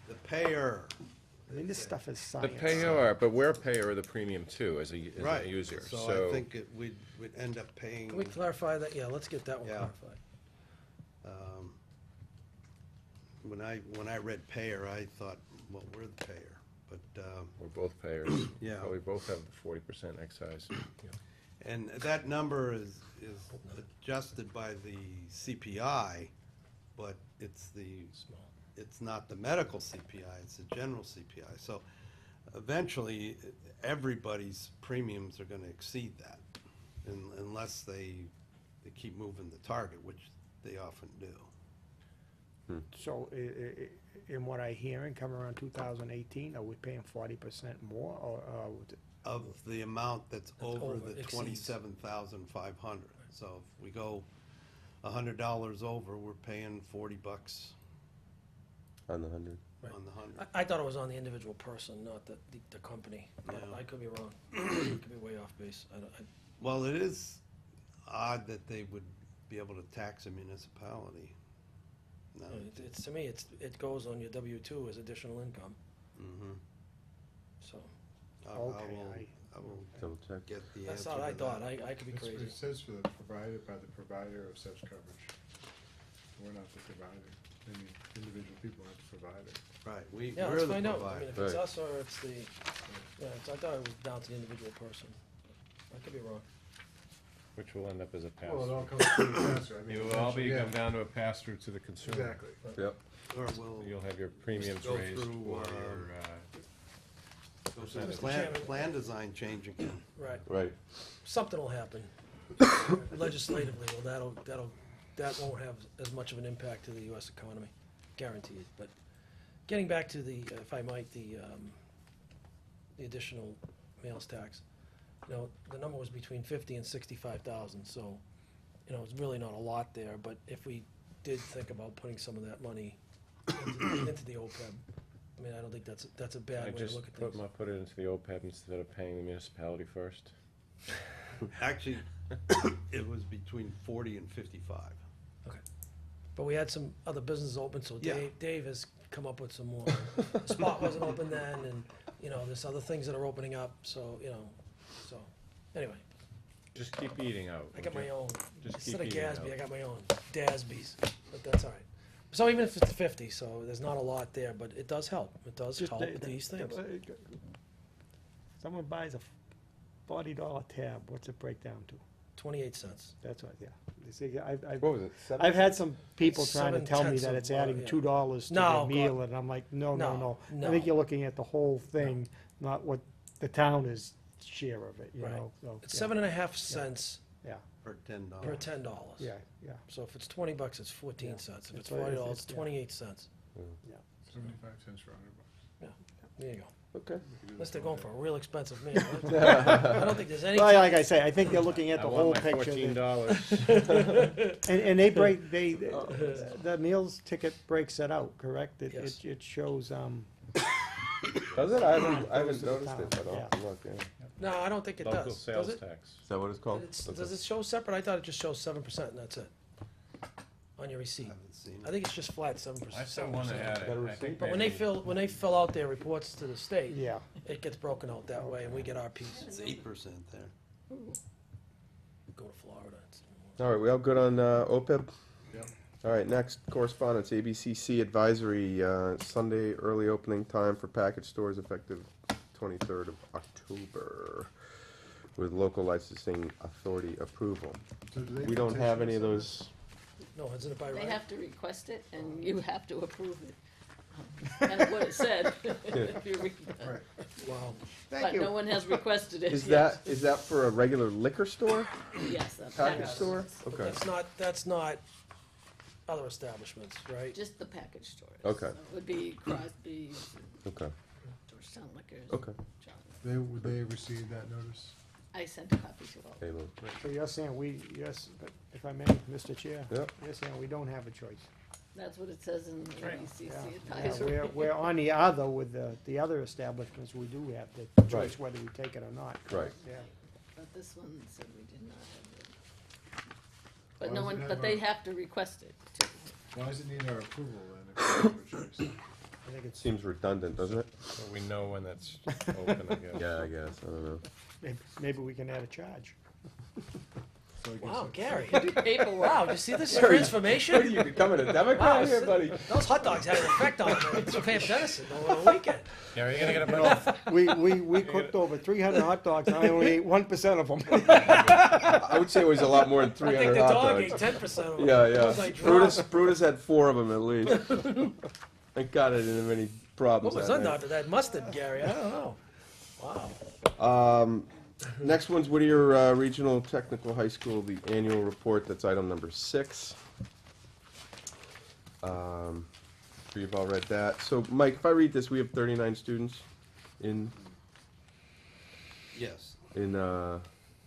the payer. I mean, this stuff is The science. payer, but we're a payer of the premium too, as a Right. user, So I think we'd end up paying. Can we clarify that? Yeah, let's get that one Yeah. clarified. When I read payer, I thought, well, we're the payer, but, We're both payers. Yeah. Probably both have the 40% excise. and that number is adjusted by the CPI, but it's not the medical CPI, it's the general CPI. So eventually, everybody's premiums are gonna exceed that, unless they keep moving the target, which they often do. So, in what I hearing, come around 2018, are we paying 40% more, or, would it- Of the amount that's over over, the exceeds. 27,500. So if we go $100 over, we're paying $40 On the 100. Right. on the 100. I thought it was on the individual person, not the company. But Yeah. I could be wrong. I could be way off base. Well, it is odd that they would be able to tax a municipality. No. It's, to me, it goes on your W-2 as additional income, Mhm. so. Okay, I will Double check. get the That's answer not, I to thought, that. I could be It's- crazy. It says for the provided by the provider of such coverage. We're not the provider. I mean, individual people are the provider. Right, Yeah, we're let's the find out. I provider. mean, if it's Right. us or it's the, yeah, I thought it was down to the individual person. I could be wrong. Which will end up as a pass. Well, it all comes through the pass-through. I mean, It will all eventually, come yeah. down to a pass-through to the consumer. Exactly. Yep. Or we'll You'll have your premiums go raised through, or your, go through the Mr. plan, Chairman. plan design change again. Right. Right. Something will happen legislatively, well, that won't have as much of an impact to the US economy, guaranteed. But getting back to the, if I might, the additional meals tax, you know, the number was between 50 and 65,000, so, you know, it's really not a lot there, but if we did think about putting some of that money into the OPEB, I mean, I don't think that's a I bad way to just look at things. put it into the OPEB instead of paying the municipality first. Actually, it was between 40 and 55. Okay. But we had some other businesses open, so Yeah. Dave has come up with some more. The spot wasn't open then, and, you know, there's other things that are opening up, so, you know, so, anyway, Just keep eating out. I got would my you? own. Just Instead keep of eating Gatsby, out. I got my own, Dasby's, but that's all right. So even if it's 50, so there's not a lot there, but it does help. It does Just help the- with these the- things. Someone buys a $40 tab, what's it break down to? 28 cents. That's right, yeah. You see, I've What was it? I've had some people trying to tell me 7/10 that it's of, adding yeah. $2 to No, their meal, God. and I'm like, no, No, no, no. no. I think you're looking at the whole thing, not what the town is share of it, you Right. know, so. It's yeah, 7.5 cents Yeah, For $10. per $10. yeah, yeah, So if it's $20, it's 14 Yeah. cents. If That's it's right, if $40, it's- it's yeah. 28 cents. yeah. 75 cents for $100. There you go. Okay. We could do Unless this they're all going day. for a real expensive meal. I don't think there's any. Well, like I say, I think they're looking at I the want whole my picture. $14. And they break, the meals ticket breaks it out, correct? Yes. It shows, Does it? I haven't to the noticed it, town, but yeah. I'll look, yeah. No, I don't think it Local does. sales Does it? tax. Is that what it's called? Does it show separate? I thought it just shows 7% and that's it. On your receipt. Haven't seen I it. think it's just flat 7%. I saw one that had Got a it. I receipt? think But when they maybe- fill out their reports to the state, yeah. it gets broken out that way and we get our piece. It's 8% there. Go to Florida. All right, we all good on OPEB? Yep. All right, next correspondence, ABCC advisory, Sunday early opening time for package stores effective 23rd of October with local licensing authority approval. So do they We don't have any of petition those. No, isn't it by They right? have to request it, and you have to approve it. And what it said, if you read us? that. Right. Wow. But no one has requested it Is yet. that for a regular liquor store? Yes, that Package package store? But Okay. that's not other establishments, right? Just the package stores. Okay. So it would be Crosby's, Okay, Georgetown Liquors. okay. John. Would they receive that notice? I sent a copy to all. Okay, Lou. So you're saying yes, but if I may, Mr. Chair? Yep. You're saying we don't have a choice? That's what it says in the ABCC Yeah, advisory. we're on the other with the other establishments, we do have the choice Right. whether we take it or not. Right. Yeah. But this one said we did not have But Why no does it one, have but they our- have to request it too. Why does it need our approval then, if it's our choice? I think it's, Seems redundant, doesn't it? So we know when that's open, I guess. Yeah, I guess, I don't know. maybe we can add a charge. So I guess Wow, it- Gary. Paperwork. Wow, did you see this What are you transformation? becoming a Wow, Democrat here, buddy? those hot dogs had an effect on me. It's paying medicine over the weekend. Gary, you gonna get a bunch We cooked over 300 hot dogs, and I only ate 1% of them. I would say it was a lot more than I think 300 the hot dog ate dogs. 10% of them. Yeah, It yeah. was like dropped. Brutus had 4 of them at least. Thank God I didn't have any problems What was that under night. that mustard, Gary? I don't know. Wow. Next one's Whittier Regional Technical High School, the annual report, that's item number 6. Sure you've all read that. So, Mike, if I read this, we have 39 students in Yes.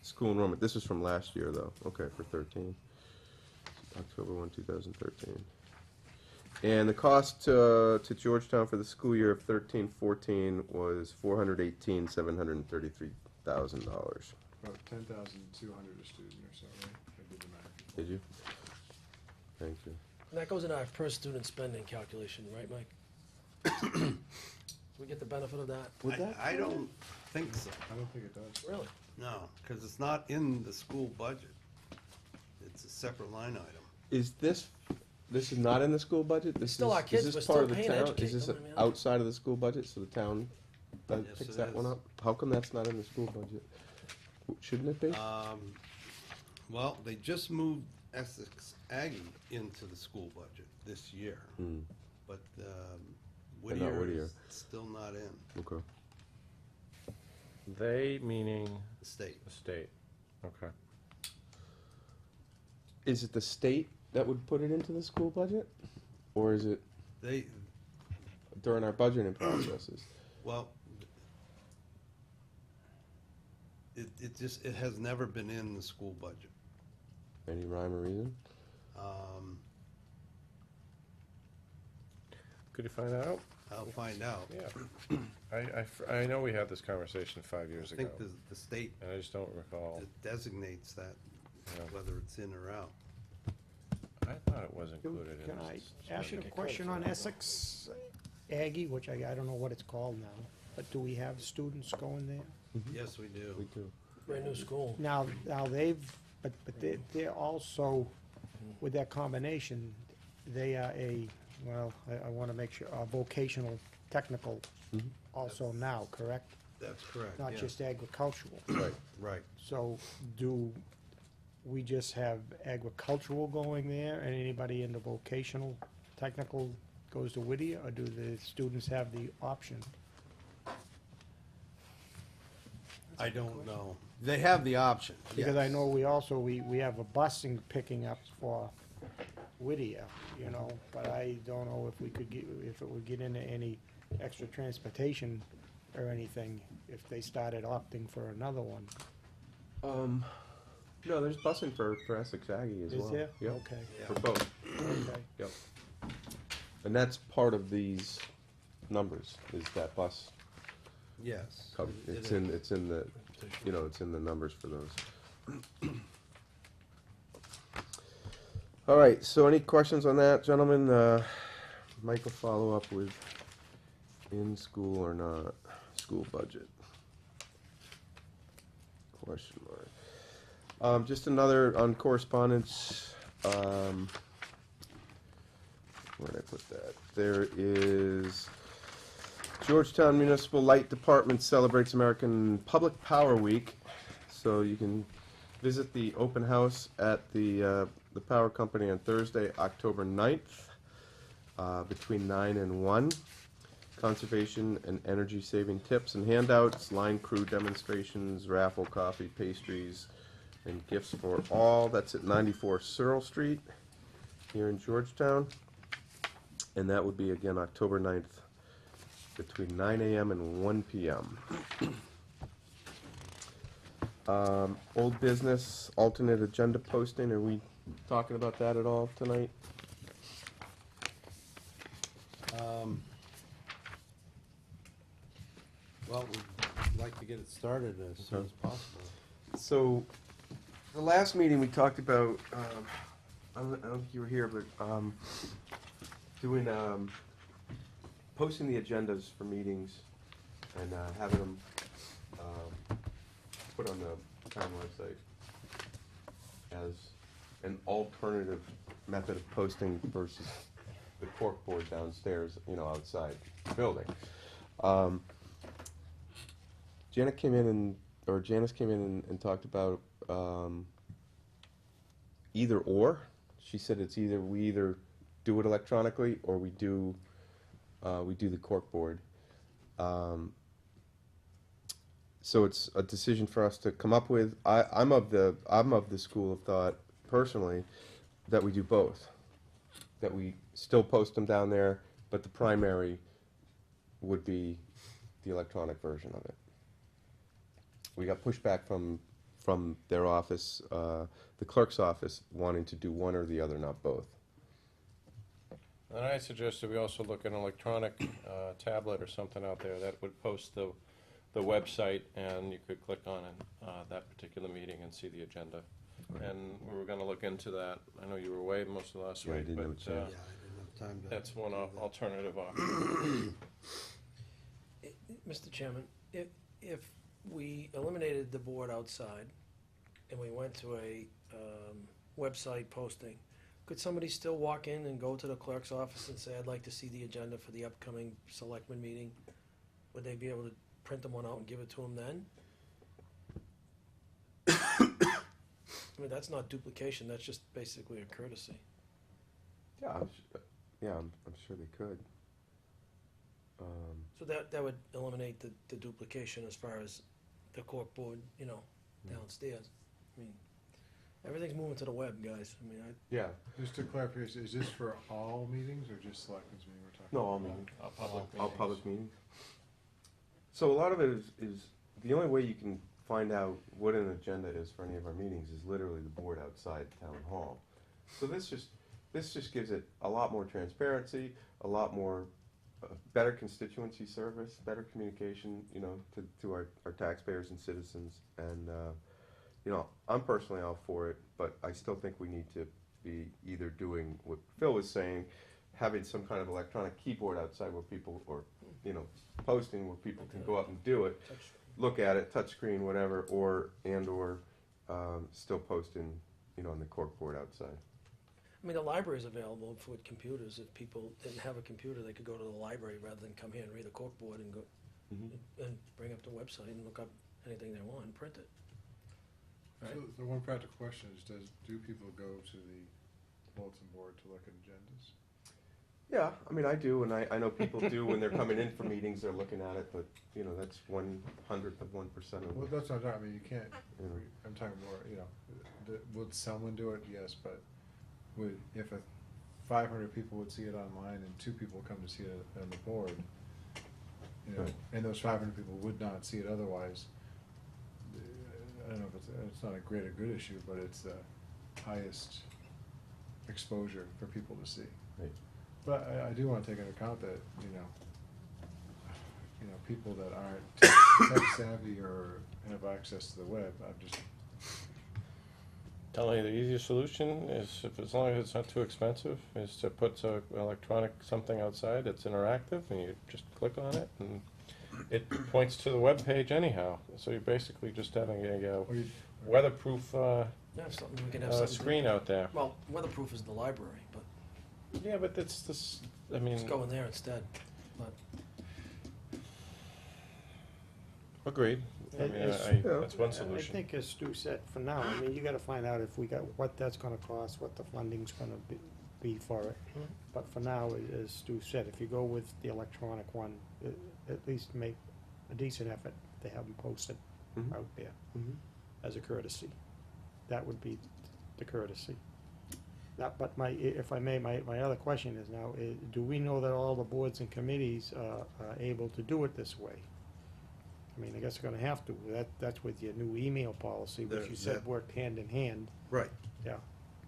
school enrollment. This is from last year, though. Okay, for 13. October 1, 2013. And the cost to Georgetown for the school year of 13-14 was $418,733,000. About 10,200 a student or so, right? I did the math. Did you? Thank you. And that goes in our per student spending calculation, right, Mike? We get the benefit of that? Would that? I don't think so. I don't think it does. Really? No, because it's not in the school budget. It's a separate line item. Is this is not in the school budget? This Still is, our kids, is we're this still part of the paying to town? educate Is this them, I mean, outside of the school budget, so the town Yes, picks it that one is. up? How come that's not in the school budget? Shouldn't it be? Well, they just moved Essex Aggie into the school budget this year, Hmm, but Whittier. Whittier is still not in okay. They meaning the state. the state. Okay. Is it the state that would put it into the school budget? Or is it They, during our budgeting processes? well, it has never been in the school budget. Any rhyme or reason? Could you find out? I'll find out. Yeah. I know we had this conversation 5 years I ago, think the state and I just don't recall. designates that, Yeah. whether it's in or out. I thought it was included in Can this. I ask you a get credit question for on that, though. Essex Aggie, which I don't know what it's called now, but do we have students going there? Yes, we do. We do. Brand new school. Now they've, but they're also, with that combination, they are well, I wanna make sure, vocational, technical Mhm. also now, correct? That's correct, Not yeah. just agricultural. Right. Right. So do we just have agricultural going there, and anybody in the vocational, technical goes to Whittier, or do the students have the option? I don't know. They have the option, Because I yes. know we also, we have a busing picking up for Whittier, you know, but I don't know if we could get, if it would get into any extra transportation or anything, if they started opting for another one. No, there's busing for Essex Aggie as well. Is there? Yep, Okay, for both. okay. Yep. And that's part of these numbers, is that bus Yes. cover. it It's is. in the, you know, it's in the numbers for those. All right, so any questions on that, gentlemen? Mike will follow up with in school or not, school budget. Question mark. Just another on correspondence, where did I put that? There is Georgetown Municipal Light Department celebrates American Public Power Week. So you can visit the open house at the power company on Thursday, October 9th, between 9 and 1. Conservation and energy saving tips and handouts, line crew demonstrations, raffle, coffee, pastries, and gifts for all. That's at 94 Searle Street here in Georgetown. And that would be again October 9th between 9 a.m. and 1 p.m. Old business, alternate agenda posting. Are we talking about that at all tonight? Well, we'd like to get it started as soon as possible. So, The last meeting, we talked about, I don't think you were here, but, doing, posting the agendas for meetings and, having them, put on the town website as an alternative method of posting versus the corkboard downstairs, outside the building. Janice came in and talked about either or. She said we either do it electronically or we do the corkboard. So it's a decision for us to come up with. I'm of the school of thought personally that we do both. That we still post them down there, but the primary would be the electronic version of it. We got pushback from their office, the clerk's office, wanting to do one or the other, not both. And I suggested we also look at an electronic tablet or something out there that would post the website, and you could click on it, that particular meeting and see the agenda. And we were gonna look into that. I know you were away most of last Yeah, I week, didn't know but it's, Yeah, I didn't have time to. that's one do that. alternative option. Mr. Chairman, if we eliminated the board outside and we went to a website posting, could somebody still walk in and go to the clerk's office and say, I'd like to see the agenda for the upcoming selectmen meeting? Would they be able to print them one out and give it to them then? I mean, that's not duplication, that's just basically a courtesy. Yeah, I'm sure they could. So that would eliminate the duplication as far as the corkboard, downstairs. I mean, everything's moving to the web, guys. I mean, Yeah. Just to clarify, is this for all meetings or just selectmen's meeting we're talking No, about? all meetings. Public All meetings. public meetings. So a lot of it is the only way you can find out what an agenda is for any of our meetings is literally the board outside town hall. So this just gives it a lot more transparency, a lot more better constituency service, better communication, to our taxpayers and citizens. And I'm personally all for it, but I still think we need to be either doing what Phil was saying, having some kind of electronic keyboard outside where people, or posting where people can go up and do it, look at it, touch screen, whatever, or still posting, on the corkboard outside. I mean, the library's available with computers. If people didn't have a computer, they could go to the library rather than come here and read a corkboard and go and bring up the website and look up anything they want and print it. Right? So the one practical question is, do people go to the bulletin board to look at agendas? Yeah, I mean, I do, and I know people do when they're coming in for meetings, they're looking at it, but, that's 1/100th of 1% of Well, it. that's what I'm talking, I mean, you can't, Yeah. I'm talking more, would someone do it? Yes, but if 500 people would see it online and 2 people come to see it on the board, Right. and those 500 people would not see it otherwise, I don't know if it's not a great or good issue, but it's the highest exposure for people to see. Right. But I do want to take into account that, people that aren't tech savvy or have access to the web, I'm just, Telling you the easiest solution is, as long as it's not too expensive, is to put electronic something outside that's interactive, and you just click on it, and it points to the web page anyhow. So you're basically just having a or you, weatherproof Yeah, something we can have something. screen out there. Well, weatherproof is the library, but Yeah, but it's this. I mean, let's go in there instead. But agreed. I mean, It's- that's one I solution. think as Stu said, for now, I mean, you gotta find out if we got, what that's gonna cost, what the funding's gonna be for it. But for now, as Stu said, if you go with the electronic one, at least make a decent effort to have them posted Mhm. out there Mhm. as a courtesy. That would be the courtesy. Now, but if I may, my other question is now, do we know that all the boards and committees are able to do it this way? I mean, I guess they're gonna have to. That's with your new email policy, which you said worked hand in hand. Right. Yeah.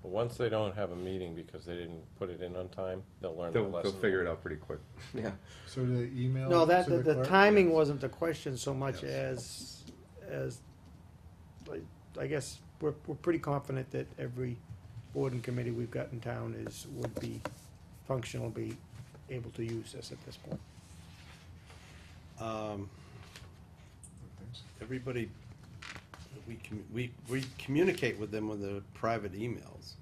But once they don't have a meeting because they didn't put it in on time, they'll learn the They'll lesson. figure it out pretty quick. Yeah. so the email. No, that, to the clerk? timing wasn't the question so much Yes. as like, I guess, we're pretty confident that every board and committee we've got in town would be functional, be able to use this at this point. Everybody, we communicate with them with the private emails.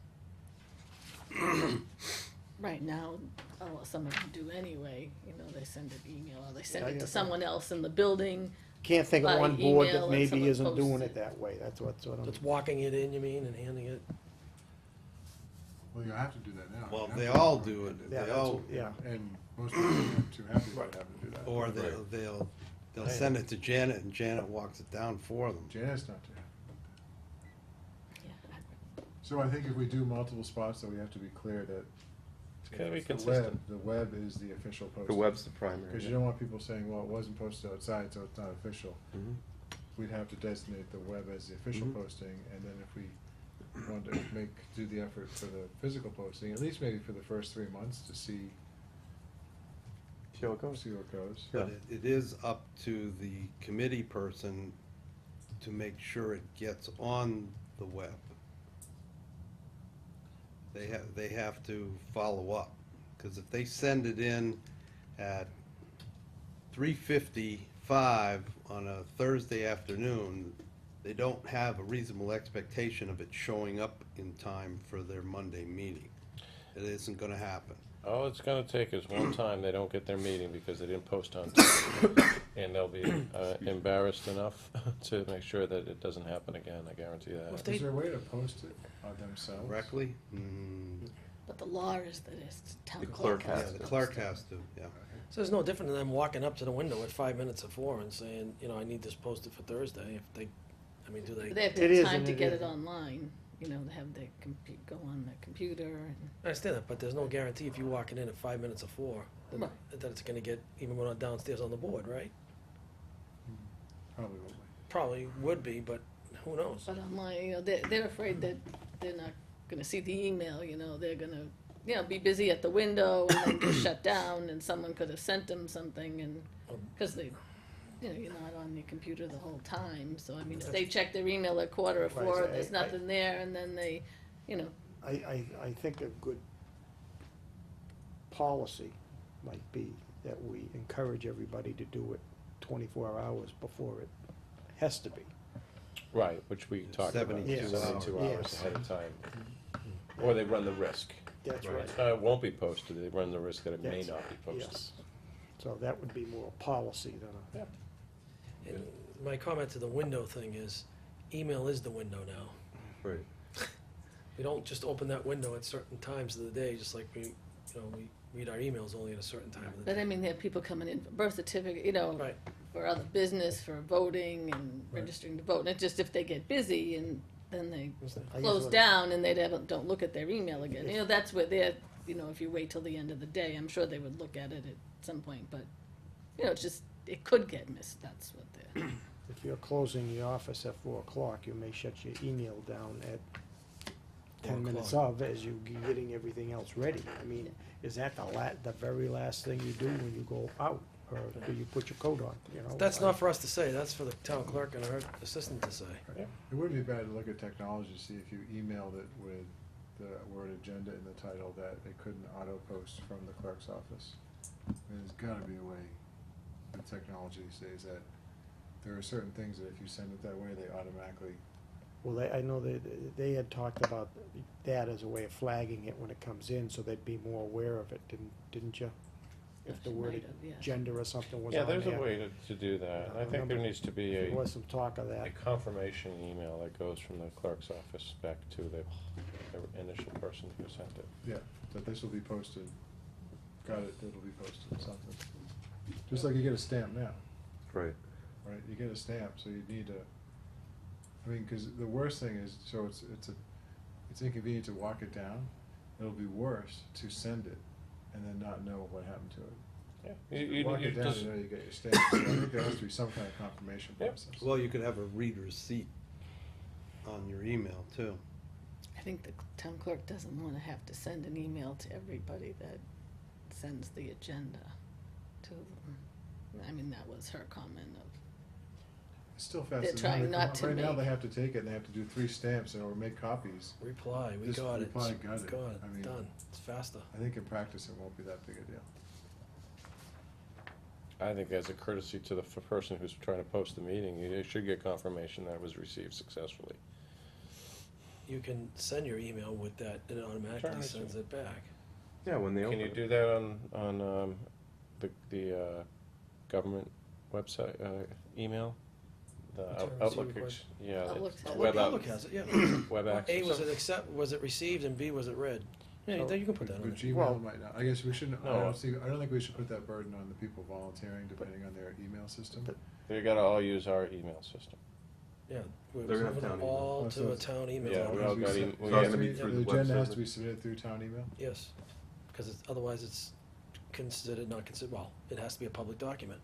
Right now, some of them do anyway, you know, they send an email, or they send Yeah, I it to guess someone else in the building. Can't think of By one board email that and maybe someone isn't doing posts it it. that way, that's what I'm. It's walking it in, you mean, and handing it? Well, you have to do that now. Well, You have they to all do do it, Yeah, they that's all, what- yeah. And most people aren't too happy about having to do that. or they'll send it to Janet, and Janet walks it down for them. Janet's not too happy. Yeah, So I think if we do multiple spots, then we have to be clear that It's gotta be the consistent. the web is the official The posting. web's the primary. Because you don't want people saying, well, it wasn't posted outside, so it's not official. Mhm. We'd have to designate the web as the official Mhm. posting, and then if we want to do the effort for the physical posting, at least maybe for the first 3 months to see See how it goes. where it goes. But it is up to the committee person to make sure it gets on the web. They have to follow up, because if they send it in at 3:55 on a Thursday afternoon, they don't have a reasonable expectation of it showing up in time for their Monday meeting. It isn't gonna happen. All it's gonna take is one time they don't get their meeting because they didn't post on time. And they'll be embarrassed enough to make sure that it doesn't happen again, I guarantee If that. they- Is there a way to post it themselves? Correctly? but the law is that it's town The clerk clerk has Yeah, to. the clerk has to, yeah. So it's no different than them walking up to the window at 5 minutes of 4 and saying, you know, I need this posted for Thursday, if they, I mean, do they? They have to It have is time and to it get it isn't. online, you know, they have their go on the computer and. I understand that, but there's no guarantee if you walking in at 5 minutes of 4, Right. that it's gonna get, even when I'm downstairs on the board, right? Probably will be. Probably would be, but who knows? But online, you know, they're afraid that they're not gonna see the email, you know, they're gonna, you know, be busy at the window and then just shut down, and someone could have sent them something, and, cause they, you know, you're not on your computer the whole time, so I mean, if they check their email at 3:45, Right, so there's I- nothing there, and then they, you know, I think a good policy might be that we encourage everybody to do it 24 hours before it has to be. Right, which we talked about, 72 72 hours. hours ahead of time. Or they run the risk. That's right. It won't be posted, they run the risk that it may Yes. not be posted. Yes. So that would be more policy than a. And my comment to the window thing is, email is the window now. Right. We don't just open that window at certain times of the day, just like we, you know, we read our emails only at a certain time of the but day. I mean, they have people coming in for birth certificate, you know, Right. for other business, for voting and Right. registering to vote, and it's just if they get busy and then they I guess close what- down and they don't look at their email again. You know, that's where they're, you know, if you wait till the end of the day, I'm sure they would look at it at some point, but, you know, it's just, it could get missed, that's what they're. If you're closing the office at 4 o'clock, you may shut your email down at 10 minutes of as you getting everything else ready. I mean, is that the very last thing you do when you go out? Or do you put your coat on, you know? That's not for us to say, that's for the town clerk and her assistant to say. It wouldn't be bad to look at technology, see if you emailed it with the word agenda in the title, that it couldn't auto-post from the clerk's office. I mean, there's gotta be a way with technology these days that there are certain things that if you send it that way, they automatically. Well, I know they had talked about that as a way of flagging it when it comes in, so they'd be more aware of it, didn't you? If the Yes, word might have, yeah. agenda or something was Yeah, on there's there. a way to do that. I I think there remember needs to be There a was some talk of that. confirmation email that goes from the clerk's office back to the initial person who sent it. Yeah, that this will be posted, got it, it'll be posted, something. Just like you get a stamp now, Right. right? You get a stamp, so you need to, I mean, cause the worst thing is, so it's inconvenient to walk it down. It'll be worse to send it and then not know what happened to it. Yeah. You Walk it down, just, you know you get your stamp, so I think there has to be some kind of confirmation Yep. process. Well, you could have a read receipt on your email too. I think the town clerk doesn't wanna have to send an email to everybody that sends the agenda to them. I mean, that was her comment of, It's still fast. They're trying not to Right now, make- they have to take it and they have to do 3 stamps or make copies. Reply, we Just got it. reply, got it. Got it, I mean- done. It's faster. I think in practice, it won't be that big a deal. I think as a courtesy to the person who's trying to post the meeting, you should get confirmation that it was received successfully. You can send your email with that, and it automatically Sure, sends it back. Yeah, when they open Can you it. do that on the government website, email? The Return Outlook, receipt request. yeah, Outlook it's has it. web Outlook out, has it, yeah. web A, access. was it received, and B, was it read? Yeah, So- you can put that on But there. Well- Gmail might not. I guess we shouldn't, I No. don't think we should put that burden on the people volunteering depending on their email system. But- They gotta all use our email system. Yeah, we're They're gonna have moving town email. all Oh, to so a it's- town email. Yeah, we all got So em- it we has got to em- be- through The the agenda web has to server. be submitted through town email? Yes, because otherwise it's considered, not considered, well, it has to be a public document.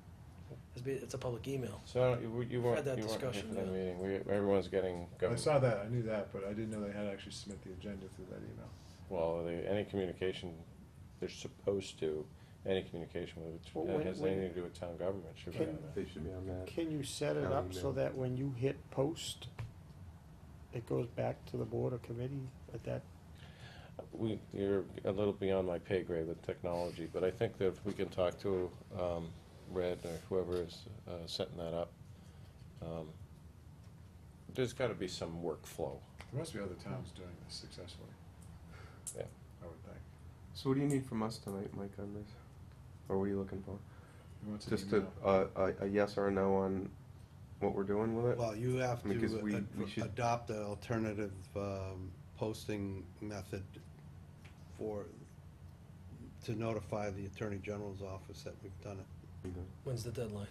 It's a public email. So you weren't, Had that you weren't here discussion, for that yeah. meeting. Everyone's getting I government. saw that, I knew that, but I didn't know they had to actually submit the agenda through that email. Well, any communication, they're supposed to, any communication Well, that when- has when- anything to do with town government should be Can- on that. They should be on that. Can you set it Town up so email. that when you hit post, it goes back to the board or committee at that? You're a little beyond my pay grade with technology, but I think that if we can talk to Red or whoever is setting that up, there's gotta be some workflow. There must be other towns doing this successfully, Yeah. I would think. So what do you need from us tonight, Mike, on this? Or what are you looking for? He wants an Just a, email. a yes or a no on what we're doing with it? Well, you have Because to we should- adopt an alternative posting method to notify the Attorney General's office that we've done it. Okay. When's the deadline?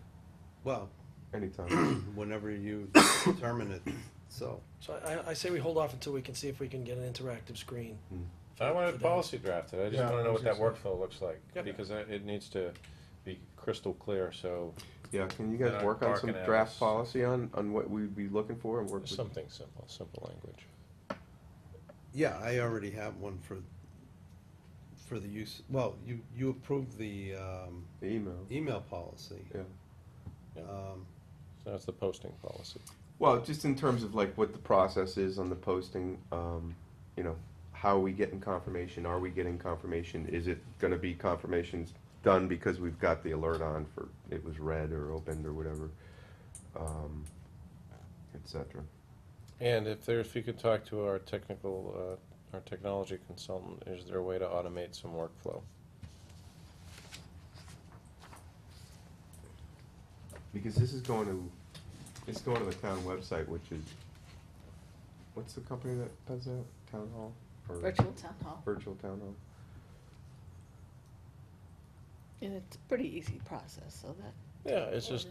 Well, Anytime. whenever you determine it, so. So I say we hold off until we can see if we can get an interactive screen. Mm. I wanted for a them. policy drafted, I just Yeah, wanna I know was what that gonna say. workflow looks like, Yep. because it needs to be crystal clear, so Yeah, can you guys Not work on some barking at draft us. policy on what we'd be looking for and work with? something simple language. Yeah, I already have one for the use, well, you approved the The email, email policy. yeah. Yeah. Um, So that's the posting policy. Well, just in terms of like what the process is on the posting, you know, how are we getting confirmation? Are we getting confirmation? Is it gonna be confirmations done because we've got the alert on for it was read or opened or whatever, et cetera. And if you could talk to our technology consultant, is there a way to automate some workflow? Because this is going to, it's going to the town website, which is, what's the company that does that? Town Hall? Or Virtual town hall. Virtual Town Hall? And it's a pretty easy process, so that. Yeah, it's just,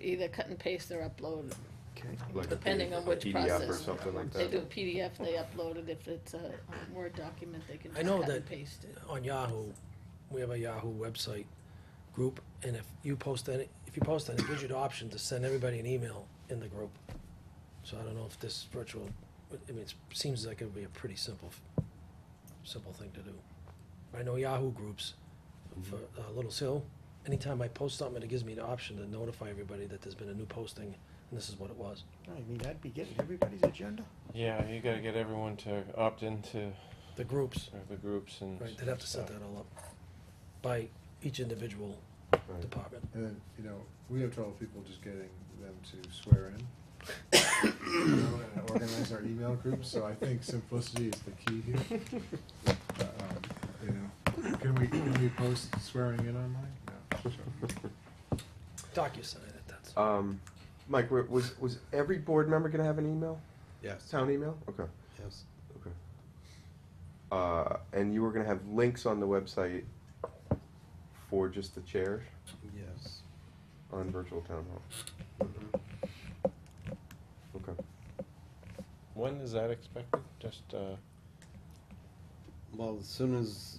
Either cut and paste or upload, Okay. Like a depending on a which PDF or process. something like They that? do a PDF, they upload it, if it's a Word document, they can I just know cut that and paste it. on Yahoo, we have a Yahoo website group, and if you post any, it gives you the option to send everybody an email in the group. So I don't know if this virtual, I mean, it seems like it would be a pretty simple thing to do. I know Yahoo groups for Little Hill, anytime I post something, it gives me the option to notify everybody that there's been a new posting, and this is what it was. I mean, that'd be getting everybody's agenda. yeah, you gotta get everyone to opt into The groups, the groups and. right, they'd have to set that all up by each individual Right. department. And then, we have trouble people just getting them to swear in. And organize our email groups, so I think simplicity is the key here. Can we post swearing in online? No, sure. DocuSign it, that's. Mike, was every board member gonna have an email? Yes, Town email? Okay, yes. okay. And you were gonna have links on the website for just the chairs Yes. on Virtual Town Hall? Okay. When is that expected? Just, Well, as soon as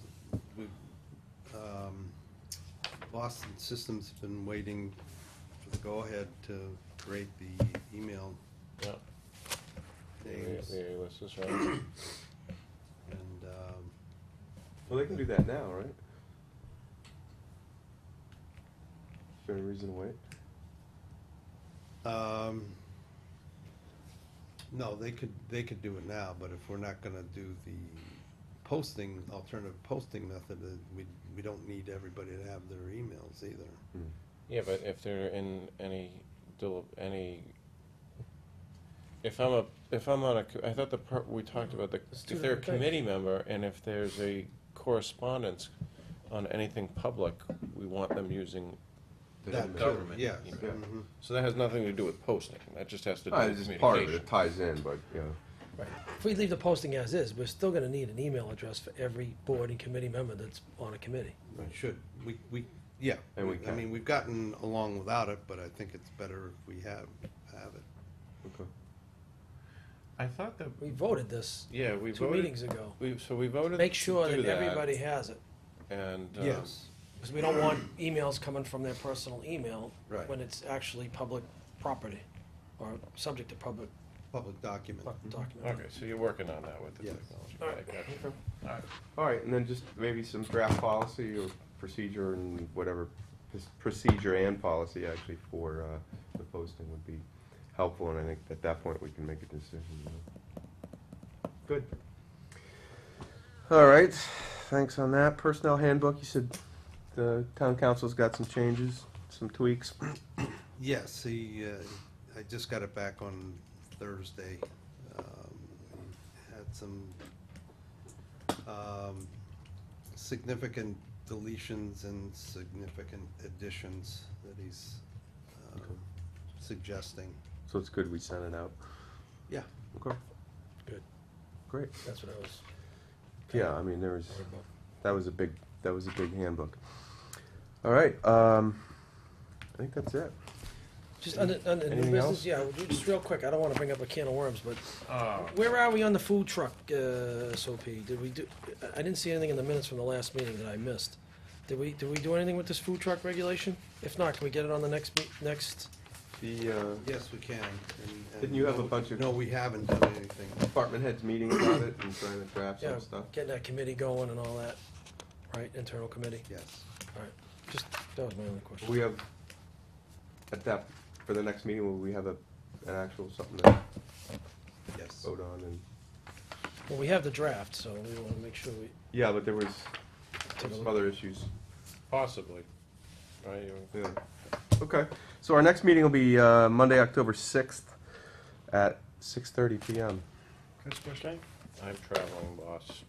we, Boston Systems have been waiting for the go-ahead to create the email yeah, names. the list is right. And, Well, they can do that now, right? Is there any reason to wait? No, they could do it now, but if we're not gonna do the posting, alternative posting method, we don't need everybody to have their emails either. Yeah, but if they're in if I'm on I thought we talked about It's two if they're a different things. committee member and if there's a correspondence on anything public, we want them using That too, government yes. email. Mhm. So that has nothing to do with posting, that just has to do Oh, with it's just part of it, communication. it ties in, but, yeah. Right. If we leave the posting as is, we're still gonna need an email address for every board and committee member that's on a committee. We should, yeah. And we I can. mean, we've gotten along without it, but I think it's better if we have it. Okay. I thought that, We voted this yeah, we two voted. meetings ago. We voted Make to sure do that everybody has it, And, Yes, because we don't want emails coming from their personal email Right. when it's actually public property or subject to public public document. document. okay, so you're working on that with the Yes. technology. All right. I got you. All right. All right, and then just maybe some draft policy or procedure and whatever, procedure and policy actually for the posting would be helpful, and I think at that point we can make a decision. Good. All right, thanks on that. Personnel handbook, you said the town council's got some changes, some tweaks. Yes, I just got it back on Thursday. We had some significant deletions and significant additions that he's suggesting. So it's good we sent it out. Yeah. Okay, Good, great. that's what I was. Yeah, I mean, worried that was a big handbook. All right, I think that's it. Just under new Anything business, else? yeah, just real quick, I don't wanna bring up a can of worms, but Oh. where are we on the food truck, SOP? Did we do, I didn't see anything in the minutes from the last meeting that I missed. Did we do anything with this food truck regulation? If not, can we get it on the next The Yes, we can. And Didn't you have a no, bunch of- No, we haven't done anything. department heads meeting about it and trying to draft yeah, some stuff. getting that committee going and all that, right, internal committee? Yes. All right, just, that was my only question. We have, for the next meeting, will we have an actual something to Yes. vote on and? Well, we have the draft, so we wanna make sure we Yeah, but there was take a some look. other issues. Possibly, right, Yeah. Okay, so our next meeting will be Monday, October 6th at 6:30 PM. That's a question. I'm traveling, boss.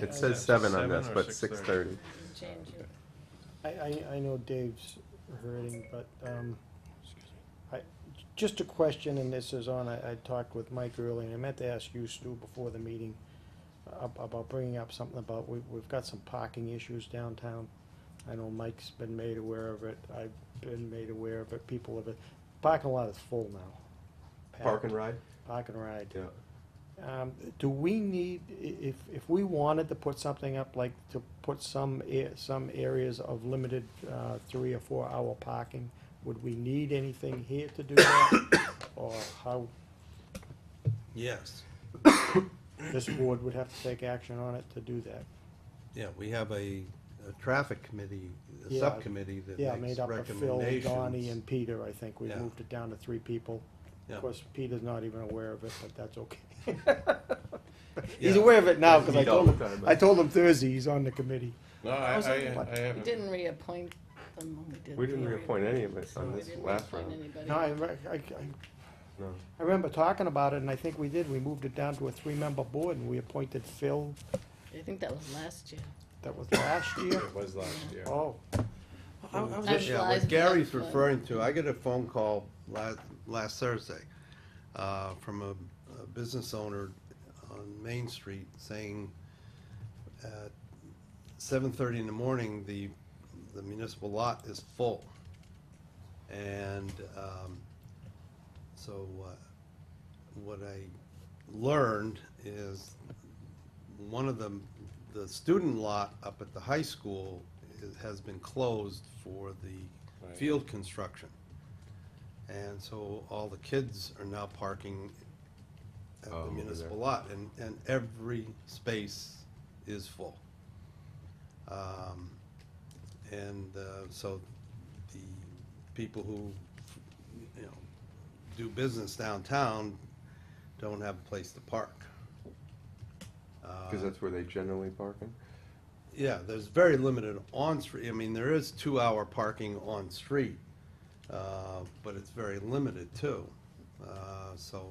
It says 7 on 7 this, or but 6:30? 6:30. Change it. I know Dave's hurting, but, just a question, and this is on, I talked with Mike earlier, and I meant to ask you, Stu, before the meeting, about bringing up something about, we've got some parking issues downtown. I know Mike's been made aware of it, I've been made aware of it, people have it, parking lot is full now. Park and ride? Park and ride. Yeah. Do we need, if we wanted to put something up, like to put some areas of limited 3 or 4 hour parking, would we need anything here to do that? Or how, Yes. this board would have to take action on it to do that? Yeah, we have a traffic committee, a Yeah. subcommittee that Yeah, makes made up of Phil, recommendations. Donnie, and Peter, I think, we Yeah. moved it down to 3 people. Yeah. Of course, Peter's not even aware of it, but that's okay. Yeah. He's aware of it now, because Meet all the time, I told him Thursday, he's on the committee. No, I was I thinking, what? We haven't. didn't reappoint them when we did. We didn't the- reappoint any of us on We this didn't last reappoint round. anybody. No, No. I remember talking about it, and I think we did. We moved it down to a 3-member board, and we appointed Phil. I think that was last year. That was last year. It was last year. Oh, I was That's just, Yeah, lies, what Gary's but- referring to, I got a phone call last Thursday from a business owner on Main Street saying at 7:30 in the morning, the municipal lot is full. And so what I learned is one of the student lot up at the high school has been closed for the Right. field construction. And so all the kids are now parking at Oh, the over municipal there. lot, and every space is full. And so the people who, you know, do business downtown don't have a place to park. Because that's where they generally parking? Yeah, there's very limited on-street, I mean, there is 2-hour parking on-street, but it's very limited too. So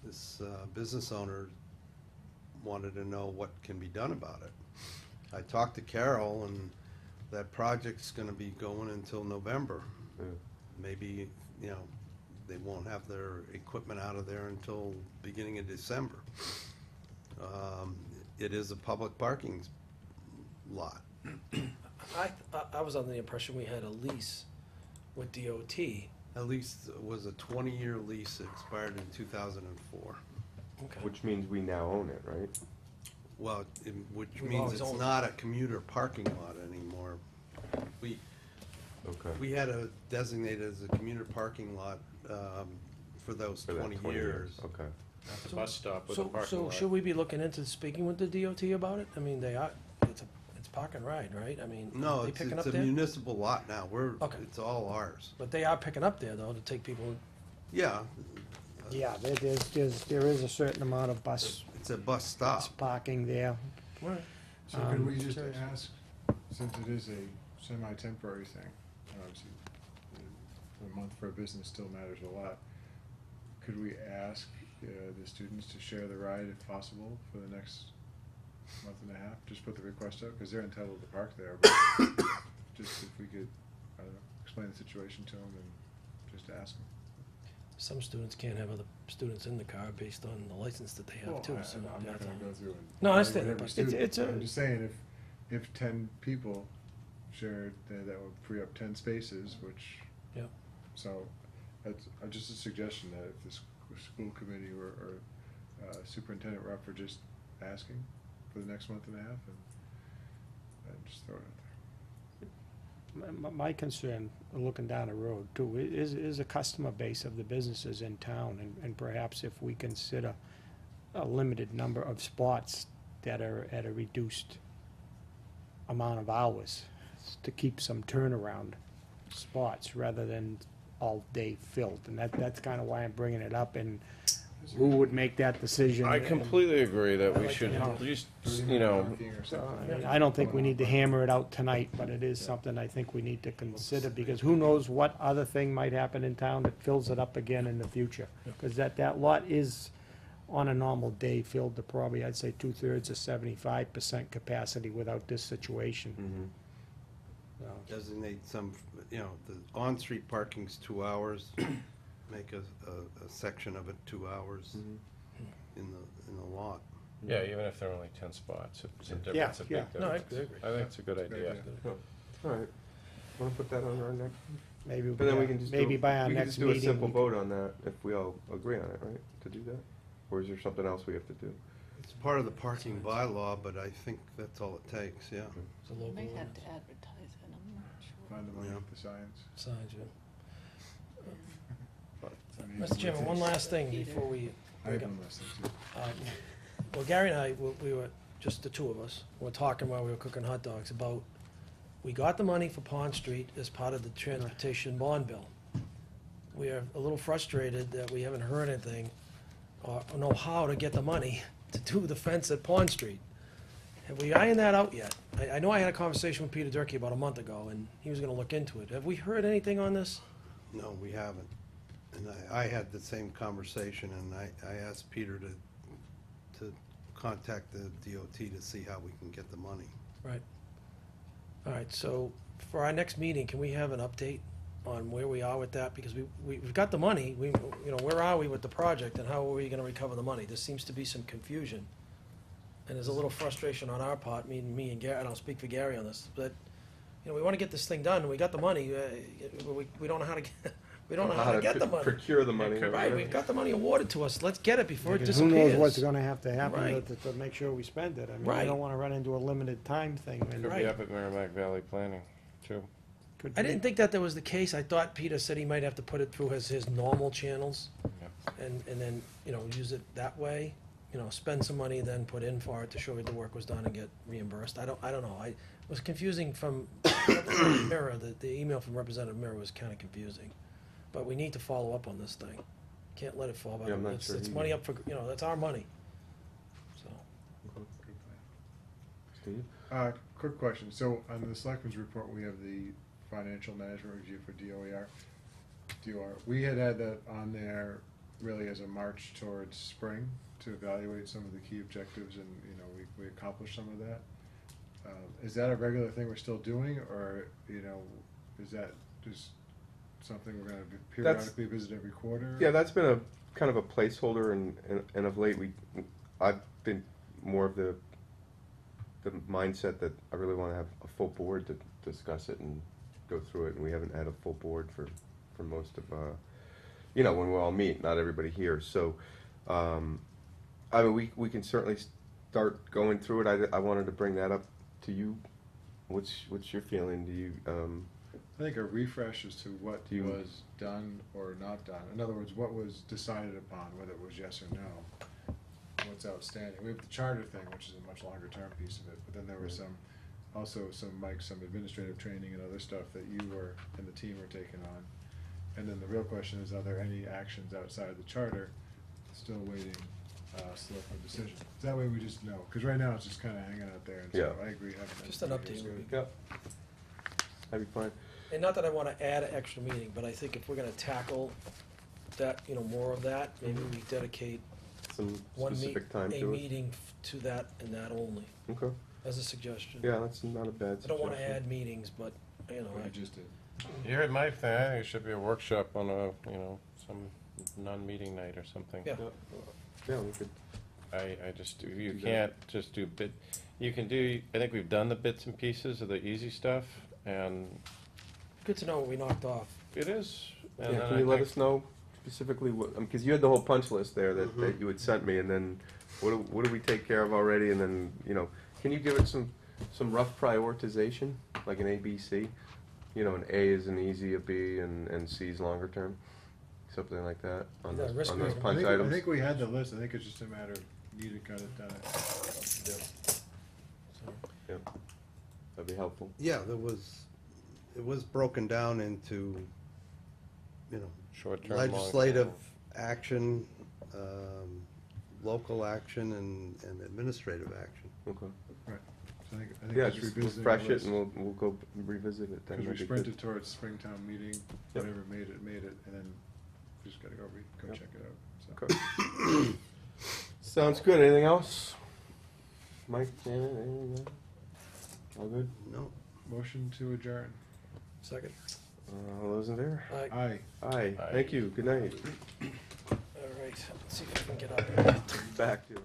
this business owner wanted to know what can be done about it. I talked to Carol, and that project's gonna be going until November. Yeah. Maybe, you know, they won't have their equipment out of there until beginning of December. It is a public parking lot. I was under the impression we had a lease with DOT. At least it was a 20-year lease that expired in 2004. Okay. Which means we now own it, right? Well, which We've means always it's owned it. not a commuter parking lot anymore. Okay. We had a designated as a commuter parking lot for those For that 20 years. Okay. The bus stop with a parking So lot. should we be looking into speaking with the DOT about it? I mean, it's park and ride, right? I mean, No, are they it's picking up a there? municipal lot now. Okay. It's all ours. But they are picking up there though to take people, Yeah, Yeah, there is a certain amount of bus it's a bus stop. parking there. right? So could we Um, just Serious. ask, since it is a semi-temporary thing, obviously, the month for a business still matters a lot, could we ask the students to share the ride if possible for the next month and a half? Just put the request out, because they're entitled to park there, but just if we could, I don't know, explain the situation to them and just ask them. Some students can't have other students in the car based on the license that they have Well, too, I'm so. not yeah, gonna go through and. No, I argue understand, with every but student, it's a- I'm just saying, if 10 people shared, that would free up 10 spaces, which. Yeah. So, that's just a suggestion that if the school committee or superintendent were up for just asking for the next month and a half, and just throw it out there. My concern, looking down the road too, is a customer base of the businesses in town, and perhaps if we consider a limited number of spots that are at a reduced amount of hours to keep some turnaround spots rather than all day filled, and that's kind of why I'm bringing it up, and who would make that decision? I and- completely agree that I we like should the- at least, 30 you know, parking or So, something. I mean, I don't think we need to hammer it out tonight, but it is something I think we need to consider, because who knows what other thing might happen in town that fills it up again in the future. Because that lot is, on a normal day, filled to probably, I'd say, 2/3 or 75% capacity without this situation. Mm-hmm. So, Designate some, you know, the on-street parking's 2 hours. Make a section of it 2 hours in the lot. yeah, even if there are only 10 spots, it's a Yeah, difference, a yeah. big No, I difference. agree. I think it's a good idea. idea. All right. Want to put that on our next? Maybe, And then we can just maybe do, by our we can next just do meeting. a simple we vote on that if we all agree on it, right? To do that? Or is there something else we have to do? It's part of the parking bylaw, but I think that's all it takes, yeah. It's a local Might have ordinance. to advertise it, I'm not sure. Find the money Yeah. with the signs. Signs, yeah. I mean, Mr. Chairman, one last thing Peter. before we. I have one last thing too. Well, Gary and I, we were, just the two of us, were talking while we were cooking hot dogs about, we got the money for Pond Street as part of the transportation bond bill. We are a little frustrated that we haven't heard anything or know how to get the money to do the fence at Pond Street. Have we ironed that out yet? I know I had a conversation with Peter Durkee about a month ago, and he was gonna look into it. Have we heard anything on this? No, we haven't. And I had the same conversation, and I asked Peter to contact the DOT to see how we can get the money. Right. All right, so for our next meeting, can we have an update on where we are with that? Because we've got the money, where are we with the project and how are we gonna recover the money? There seems to be some confusion. And there's a little frustration on our part, me and Gary, and I'll speak for Gary on this, but, we wanna get this thing done, we got the money, we don't know how to get, we don't know how to get the money. Procure the money. Right, we've got the money awarded to us, let's get it before it Because disappears. who knows what's gonna have to happen Right. to make sure we spend it. I mean, we Right. don't wanna run into a limited time thing. and- Could Right. be up at Merrimack Valley Planning, too. Could I be. didn't think that was the case. I thought Peter said he might have to put it through his normal channels and then, use it that way. Spend some money, then put in for it to show the work was done and get reimbursed. I don't know. It was confusing from Representative Mirror, the email from Representative Mirror was kind of confusing. but we need to follow up on this thing. Can't let it fall by Yeah, I'm the, not it's, sure it's either. money up for, that's our money, so. Steve? Quick question, so on the selectmen's report, we have the financial management review for DOR. We had that on there really as a march towards spring to evaluate some of the key objectives, and, we accomplished some of that. Is that a regular thing we're still doing, or, is that just something we're gonna periodically visit every quarter? Yeah, that's been a kind of a placeholder, and of late, I've been more of the mindset that I really wanna have a full board to discuss it and go through it, and we haven't had a full board for most of, when we all meet, not everybody here, so, I mean, we can certainly start going through it. I wanted to bring that up to you. What's your feeling? Do you, I think a refresh as to what Do you- was done or not done. In other words, what was decided upon, whether it was yes or no. What's outstanding. We have the charter thing, which is a much longer term piece of it, but then there was some administrative training and other stuff that you were, and the team were taking on. And then the real question is, are there any actions outside the charter still waiting, selectmen decision? That way we just know, because right now it's just kinda hanging out there, and so Yeah. I agree. having Just an that update is would good. be Yep. That'd be fine. And not that I wanna add an extra meeting, but I think if we're gonna tackle that, more of that, maybe we dedicate Some one specific time a to it. meeting to that and that only, Okay. as a suggestion. Yeah, that's not a bad I don't wanna suggestion. add meetings, but, What I you just did. You heard my thing, I think it should be a workshop on some non-meeting night or something. Yeah. Yeah, we could, I just, you Do that. can't just do you can do, I think we've done the bits and pieces of the easy stuff, and good to know what we knocked off. it is. And yeah, then can I you let think- us know specifically what, because you had the whole punch list there that you had sent me, and then what do we take care of already, and then, can you give it some rough prioritization, like an A, B, C? An A is an easy, a B, and C is longer term, something like that, on Yeah, those, risk on those rating. punch I items? think we had the list, I think it's just a matter of you to cut it down. So, Yeah, that'd be helpful. Yeah, it was broken down into, Short-term, legislative long-term. action, local action, and administrative action. Okay. Right, so I think Yeah, just just revisiting refresh the it, and we'll go revisit it then. because we That'd be sprinted good. towards Springtown meeting, Yep. whatever made it, and then just gotta go Yep. check it out, so. Okay. Sounds good. Anything else? Mike, anything? All good? No, Motion to adjourn. second, All those in there? all right, Aye. Aye. Aye. Thank you. Good night. all right, let's see if I can get up. Back to it.